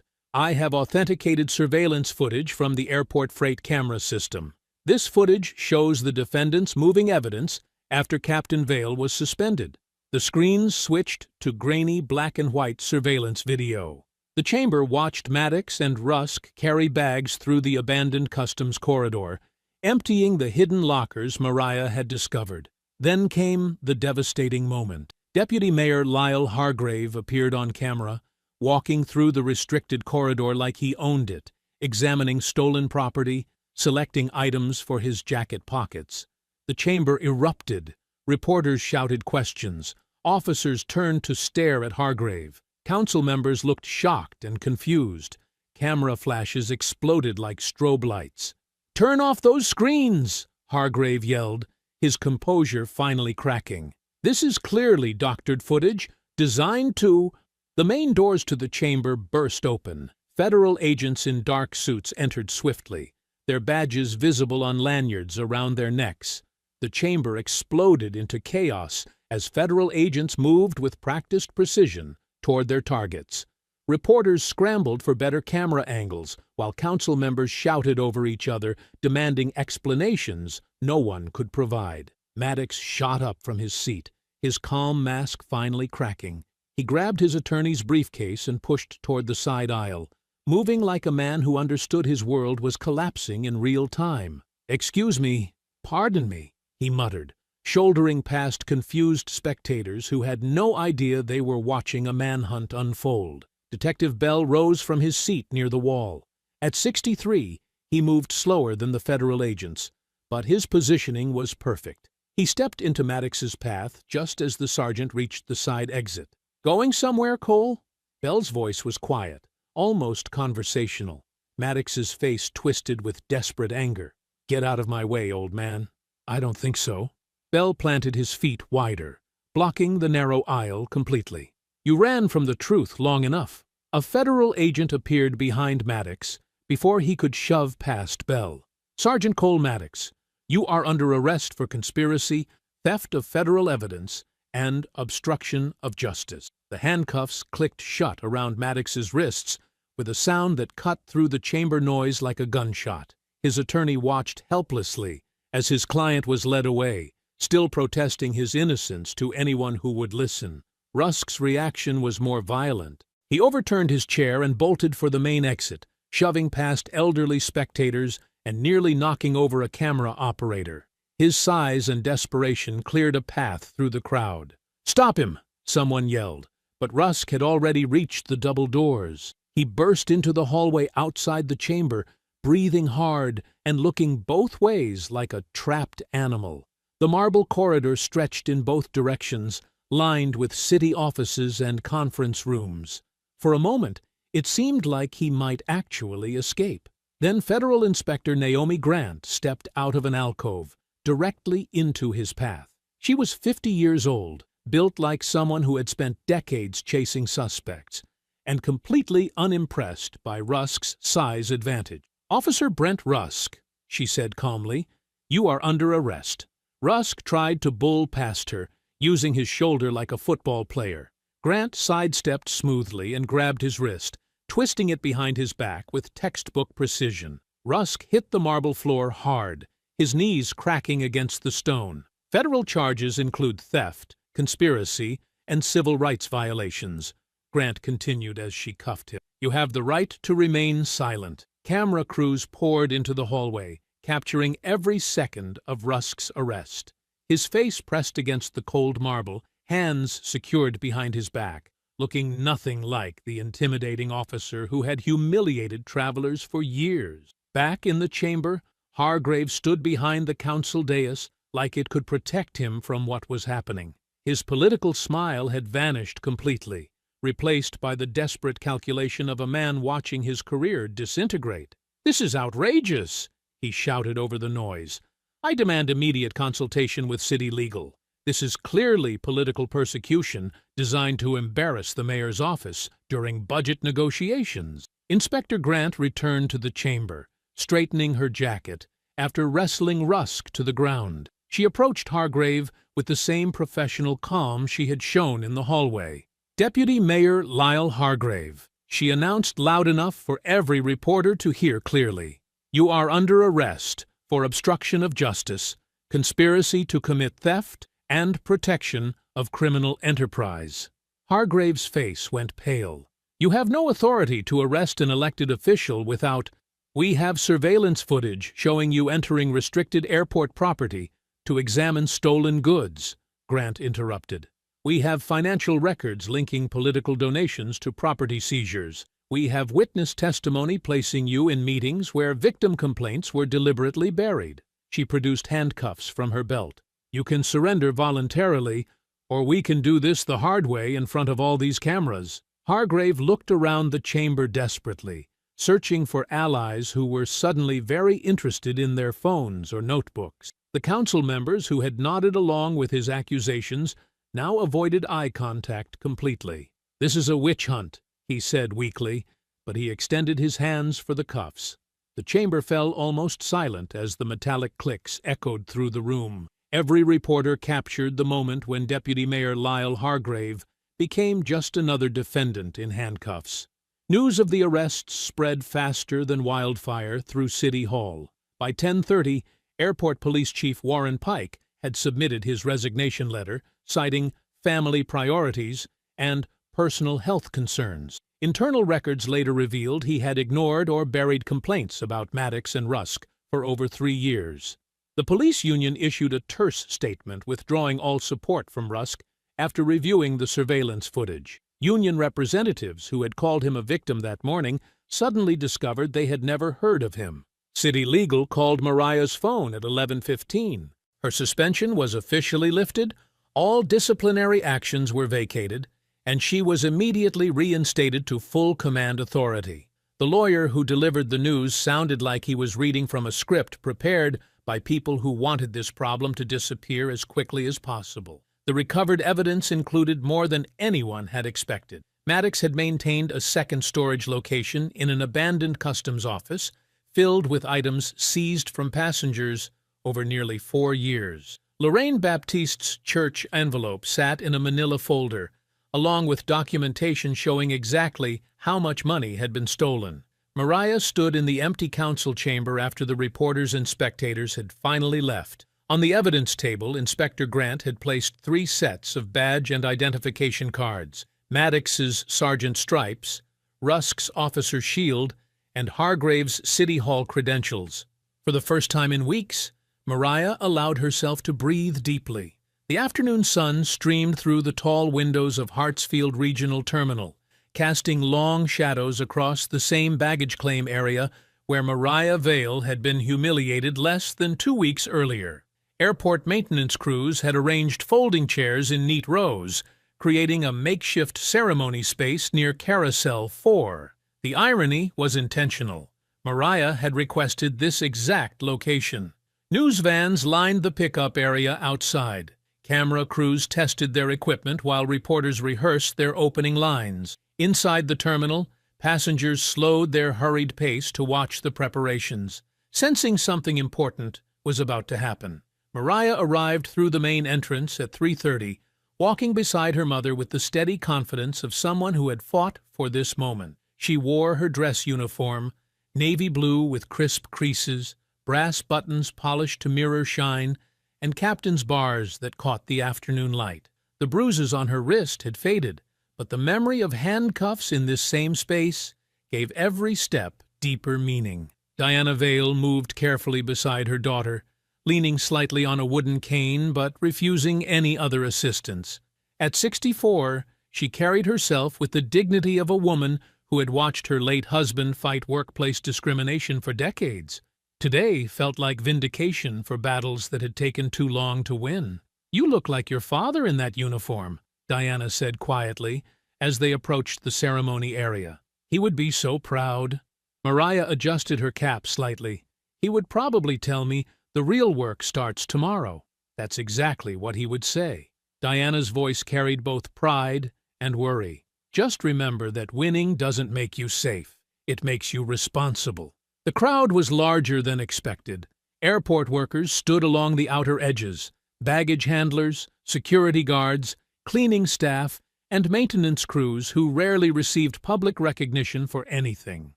I have authenticated surveillance footage from the airport freight camera system. This footage shows the defendants moving evidence after Captain Vale was suspended. The screens switched to grainy black and white surveillance video. The chamber watched Maddox and Rusk carry bags through the abandoned customs corridor, emptying the hidden lockers Mariah had discovered. Then came the devastating moment. Deputy Mayor Lyle Hargrave appeared on camera, walking through the restricted corridor like he owned it, examining stolen property, selecting items for his jacket pockets. The chamber erupted. Reporters shouted questions. Officers turned to stare at Hargrave. Council members looked shocked and confused. Camera flashes exploded like strobe lights. "Turn off those screens!" Hargrave yelled, his composure finally cracking. "This is clearly doctored footage, designed to—" The main doors to the chamber burst open. Federal agents in dark suits entered swiftly, their badges visible on lanyards around their necks. The chamber exploded into chaos as federal agents moved with practiced precision toward their targets. Reporters scrambled for better camera angles, while council members shouted over each other, demanding explanations no one could provide. Maddox shot up from his seat, his calm mask finally cracking. He grabbed his attorney's briefcase and pushed toward the side aisle, moving like a man who understood his world was collapsing in real time. "Excuse me, pardon me," he muttered, shouldering past confused spectators who had no idea they were watching a manhunt unfold. Detective Bell rose from his seat near the wall. At 63, he moved slower than the federal agents, but his positioning was perfect. He stepped into Maddox's path just as the sergeant reached the side exit. "Going somewhere, Cole?" Bell's voice was quiet, almost conversational. Maddox's face twisted with desperate anger. "Get out of my way, old man." "I don't think so." Bell planted his feet wider, blocking the narrow aisle completely. "You ran from the truth long enough." A federal agent appeared behind Maddox before he could shove past Bell. "Sergeant Cole Maddox, you are under arrest for conspiracy, theft of federal evidence, and obstruction of justice." The handcuffs clicked shut around Maddox's wrists with a sound that cut through the chamber noise like a gunshot. His attorney watched helplessly as his client was led away, still protesting his innocence to anyone who would listen. Rusk's reaction was more violent. He overturned his chair and bolted for the main exit, shoving past elderly spectators and nearly knocking over a camera operator. His size and desperation cleared a path through the crowd. "Stop him!" someone yelled, but Rusk had already reached the double doors. He burst into the hallway outside the chamber, breathing hard and looking both ways like a trapped animal. The marble corridor stretched in both directions, lined with city offices and conference rooms. For a moment, it seemed like he might actually escape. Then Federal Inspector Naomi Grant stepped out of an alcove, directly into his path. She was 50 years old, built like someone who had spent decades chasing suspects, and completely unimpressed by Rusk's size advantage. "Officer Brent Rusk," she said calmly, "you are under arrest." Rusk tried to bull past her, using his shoulder like a football player. Grant sidestepped smoothly and grabbed his wrist, twisting it behind his back with textbook precision. Rusk hit the marble floor hard, his knees cracking against the stone. Federal charges include theft, conspiracy, and civil rights violations, Grant continued as she cuffed him. "You have the right to remain silent." Camera crews poured into the hallway, capturing every second of Rusk's arrest. His face pressed against the cold marble, hands secured behind his back, looking nothing like the intimidating officer who had humiliated travelers for years. Back in the chamber, Hargrave stood behind the council dais like it could protect him from what was happening. His political smile had vanished completely, replaced by the desperate calculation of a man watching his career disintegrate. "This is outrageous!" he shouted over the noise. "I demand immediate consultation with city legal. This is clearly political persecution designed to embarrass the mayor's office during budget negotiations." Inspector Grant returned to the chamber, straightening her jacket, after wrestling Rusk to the ground. She approached Hargrave with the same professional calm she had shown in the hallway. Deputy Mayor Lyle Hargrave. She announced loud enough for every reporter to hear clearly. You are under arrest for obstruction of justice, conspiracy to commit theft, and protection of criminal enterprise. Hargrave's face went pale. You have no authority to arrest an elected official without... We have surveillance footage showing you entering restricted airport property to examine stolen goods, Grant interrupted. We have financial records linking political donations to property seizures. We have witness testimony placing you in meetings where victim complaints were deliberately buried. She produced handcuffs from her belt. You can surrender voluntarily, or we can do this the hard way in front of all these cameras. Hargrave looked around the chamber desperately, searching for allies who were suddenly very interested in their phones or notebooks. The council members who had nodded along with his accusations now avoided eye contact completely. This is a witch hunt, he said weakly, but he extended his hands for the cuffs. The chamber fell almost silent as the metallic clicks echoed through the room. Every reporter captured the moment when Deputy Mayor Lyle Hargrave became just another defendant in handcuffs. News of the arrests spread faster than wildfire through City Hall. By 10:30, Airport Police Chief Warren Pike had submitted his resignation letter, citing family priorities and personal health concerns. Internal records later revealed he had ignored or buried complaints about Maddox and Rusk for over 3 years. The police union issued a terse statement withdrawing all support from Rusk after reviewing the surveillance footage. Union representatives who had called him a victim that morning suddenly discovered they had never heard of him. City Legal called Mariah's phone at 11:15. Her suspension was officially lifted, all disciplinary actions were vacated, and she was immediately reinstated to full command authority. The lawyer who delivered the news sounded like he was reading from a script prepared by people who wanted this problem to disappear as quickly as possible. The recovered evidence included more than anyone had expected. Maddox had maintained a second storage location in an abandoned customs office, filled with items seized from passengers over nearly 4 years. Lorraine Baptiste's church envelope sat in a manila folder, along with documentation showing exactly how much money had been stolen. Mariah stood in the empty council chamber after the reporters and spectators had finally left. On the evidence table, Inspector Grant had placed 3 sets of badge and identification cards: Maddox's Sergeant Stripes, Rusk's Officer Shield, and Hargrave's City Hall credentials. For the first time in weeks, Mariah allowed herself to breathe deeply. The afternoon sun streamed through the tall windows of Hartsfield Regional Terminal, casting long shadows across the same baggage claim area where Mariah Vale had been humiliated less than 2 weeks earlier. Airport maintenance crews had arranged folding chairs in neat rows, creating a makeshift ceremony space near Carousel 4. The irony was intentional. Mariah had requested this exact location. News vans lined the pickup area outside. Camera crews tested their equipment while reporters rehearsed their opening lines. Inside the terminal, passengers slowed their hurried pace to watch the preparations, sensing something important was about to happen. Mariah arrived through the main entrance at 3:30, walking beside her mother with the steady confidence of someone who had fought for this moment. She wore her dress uniform, navy blue with crisp creases, brass buttons polished to mirror shine, and captain's bars that caught the afternoon light. The bruises on her wrist had faded, but the memory of handcuffs in this same space gave every step deeper meaning. Diana Vale moved carefully beside her daughter, leaning slightly on a wooden cane but refusing any other assistance. At 64, she carried herself with the dignity of a woman who had watched her late husband fight workplace discrimination for decades. Today felt like vindication for battles that had taken too long to win. "You look like your father in that uniform," Diana said quietly as they approached the ceremony area. "He would be so proud." Mariah adjusted her cap slightly. "He would probably tell me the real work starts tomorrow." That's exactly what he would say. Diana's voice carried both pride and worry. "Just remember that winning doesn't make you safe. It makes you responsible." The crowd was larger than expected. Airport workers stood along the outer edges, baggage handlers, security guards, cleaning staff, and maintenance crews who rarely received public recognition for anything.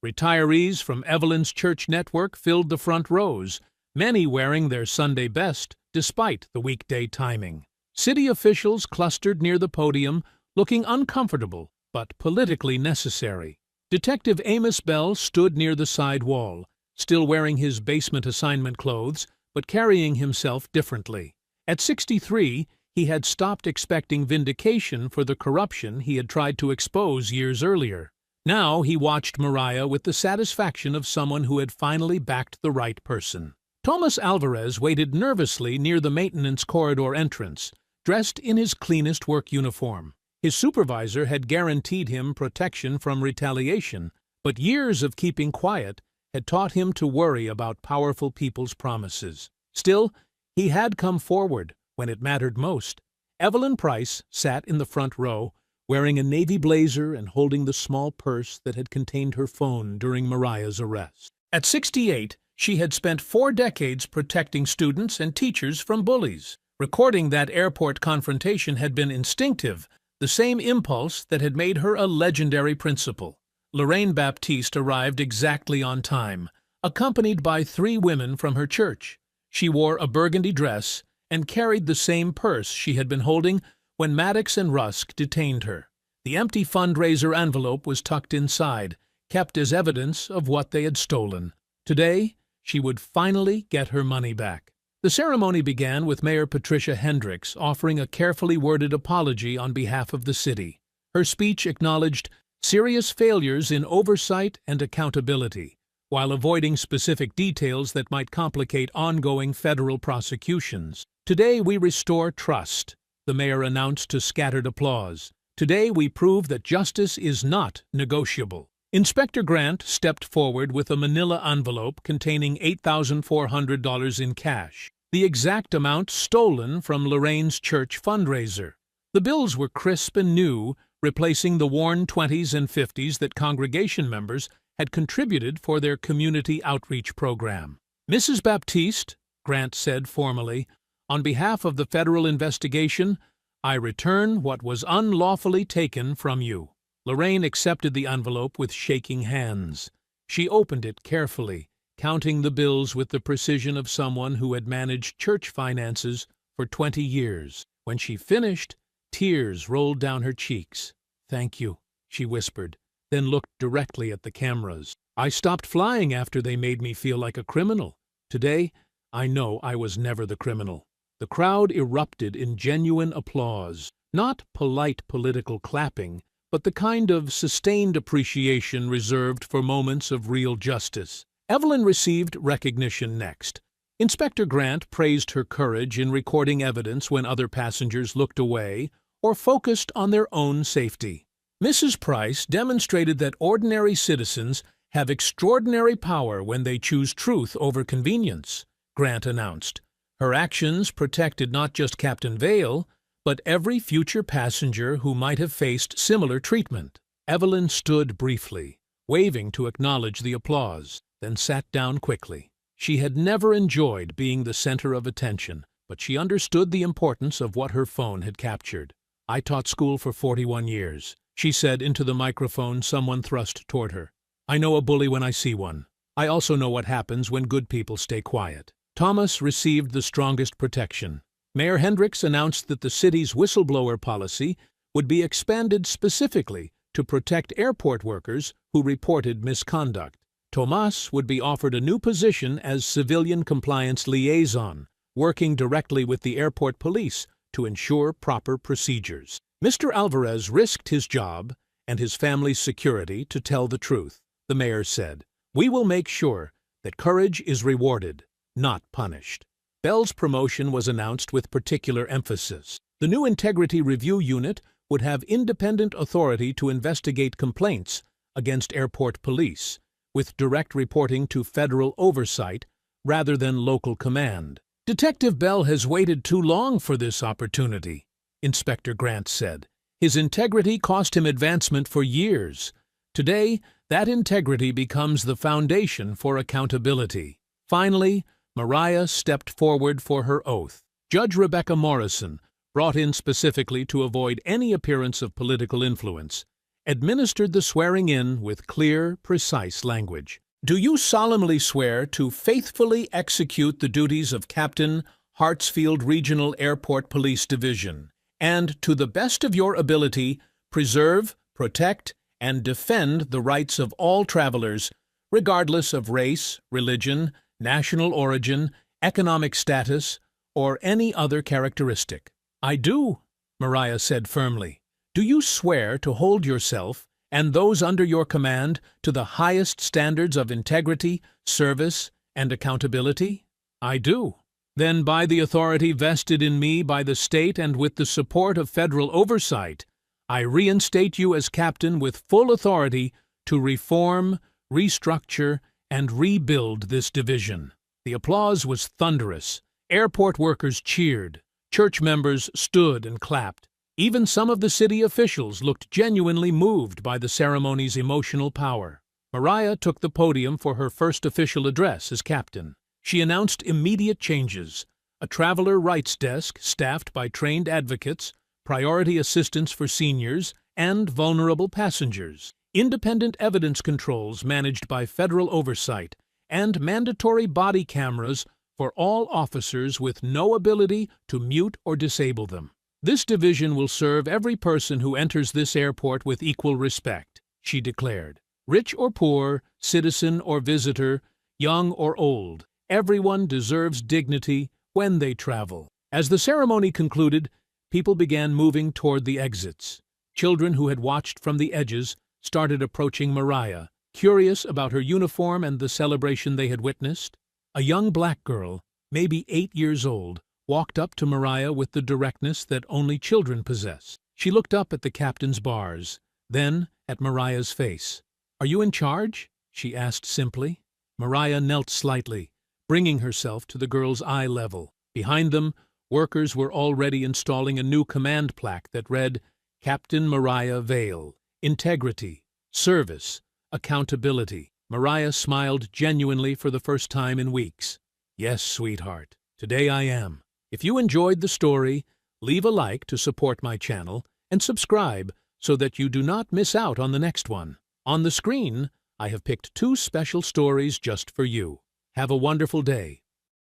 Retirees from Evelyn's church network filled the front rows, many wearing their Sunday best despite the weekday timing. City officials clustered near the podium, looking uncomfortable but politically necessary. Detective Amos Bell stood near the side wall, still wearing his basement assignment clothes, but carrying himself differently. At 63, he had stopped expecting vindication for the corruption he had tried to expose years earlier. Now he watched Mariah with the satisfaction of someone who had finally backed the right person. Thomas Alvarez waited nervously near the maintenance corridor entrance, dressed in his cleanest work uniform. His supervisor had guaranteed him protection from retaliation, but years of keeping quiet had taught him to worry about powerful people's promises. Still, he had come forward when it mattered most. Evelyn Price sat in the front row, wearing a navy blazer and holding the small purse that had contained her phone during Mariah's arrest. At 68, she had spent 4 decades protecting students and teachers from bullies. Recording that airport confrontation had been instinctive, the same impulse that had made her a legendary principal. Lorraine Baptiste arrived exactly on time, accompanied by 3 women from her church. She wore a burgundy dress and carried the same purse she had been holding when Maddox and Rusk detained her. The empty fundraiser envelope was tucked inside, kept as evidence of what they had stolen. Today, she would finally get her money back. The ceremony began with Mayor Patricia Hendricks offering a carefully worded apology on behalf of the city. Her speech acknowledged serious failures in oversight and accountability, while avoiding specific details that might complicate ongoing federal prosecutions. "Today we restore trust," the mayor announced to scattered applause. "Today we prove that justice is not negotiable." Inspector Grant stepped forward with a manila envelope containing $8,400 in cash, the exact amount stolen from Lorraine's church fundraiser. The bills were crisp and new, replacing the worn 20s and 50s that congregation members had contributed for their community outreach program. "Mrs. Baptiste," Grant said formally, "on behalf of the federal investigation, I return what was unlawfully taken from you." Lorraine accepted the envelope with shaking hands. She opened it carefully, counting the bills with the precision of someone who had managed church finances for 20 years. When she finished, tears rolled down her cheeks. "Thank you," she whispered, then looked directly at the cameras. "I stopped flying after they made me feel like a criminal. Today, I know I was never the criminal." The crowd erupted in genuine applause, not polite political clapping, but the kind of sustained appreciation reserved for moments of real justice. Evelyn received recognition next. Inspector Grant praised her courage in recording evidence when other passengers looked away or focused on their own safety. Mrs. Price demonstrated that ordinary citizens have extraordinary power when they choose truth over convenience, Grant announced. Her actions protected not just Captain Vale, but every future passenger who might have faced similar treatment. Evelyn stood briefly, waving to acknowledge the applause, then sat down quickly. She had never enjoyed being the center of attention, but she understood the importance of what her phone had captured. "I taught school for 41 years, she said into the microphone someone thrust toward her. "I know a bully when I see one. I also know what happens when good people stay quiet." Thomas received the strongest protection. Mayor Hendricks announced that the city's whistleblower policy would be expanded specifically to protect airport workers who reported misconduct. Tomas would be offered a new position as civilian compliance liaison, working directly with the airport police to ensure proper procedures. Mr. Alvarez risked his job and his family's security to tell the truth, the mayor said. "We will make sure that courage is rewarded, not punished." Bell's promotion was announced with particular emphasis. The new Integrity Review Unit would have independent authority to investigate complaints against airport police, with direct reporting to federal oversight rather than local command. "Detective Bell has waited too long for this opportunity," Inspector Grant said. "His integrity cost him advancement for years. Today, that integrity becomes the foundation for accountability." Finally, Mariah stepped forward for her oath. Judge Rebecca Morrison, brought in specifically to avoid any appearance of political influence, administered the swearing-in with clear, precise language. Do you solemnly swear to faithfully execute the duties of Captain, Hartsfield Regional Airport Police Division, and to the best of your ability, preserve, protect, and defend the rights of all travelers, regardless of race, religion, national origin, economic status, or any other characteristic? I do, Mariah said firmly. Do you swear to hold yourself and those under your command to the highest standards of integrity, service, and accountability? I do. Then, by the authority vested in me by the state and with the support of federal oversight, I reinstate you as captain with full authority to reform, restructure, and rebuild this division. The applause was thunderous. Airport workers cheered. Church members stood and clapped. Even some of the city officials looked genuinely moved by the ceremony's emotional power. Mariah took the podium for her first official address as captain. She announced immediate changes: a traveler rights desk staffed by trained advocates, priority assistance for seniors and vulnerable passengers, independent evidence controls managed by federal oversight, and mandatory body cameras for all officers with no ability to mute or disable them. This division will serve every person who enters this airport with equal respect, she declared. Rich or poor, citizen or visitor, young or old, everyone deserves dignity when they travel. As the ceremony concluded, people began moving toward the exits. Children who had watched from the edges started approaching Mariah, curious about her uniform and the celebration they had witnessed. A young black girl, maybe 8 years old, walked up to Mariah with the directness that only children possess. She looked up at the captain's bars, then at Mariah's face. "Are you in charge?" she asked simply. Mariah knelt slightly, bringing herself to the girl's eye level. Behind them, workers were already installing a new command plaque that read, "Captain Mariah Vale, Integrity, Service, Accountability." Mariah smiled genuinely for the first time in weeks. "Yes, sweetheart, today I am." If you enjoyed the story, leave a like to support my channel and subscribe so that you do not miss out on the next one. On the screen, I have picked 2 special stories just for you. Have a wonderful day.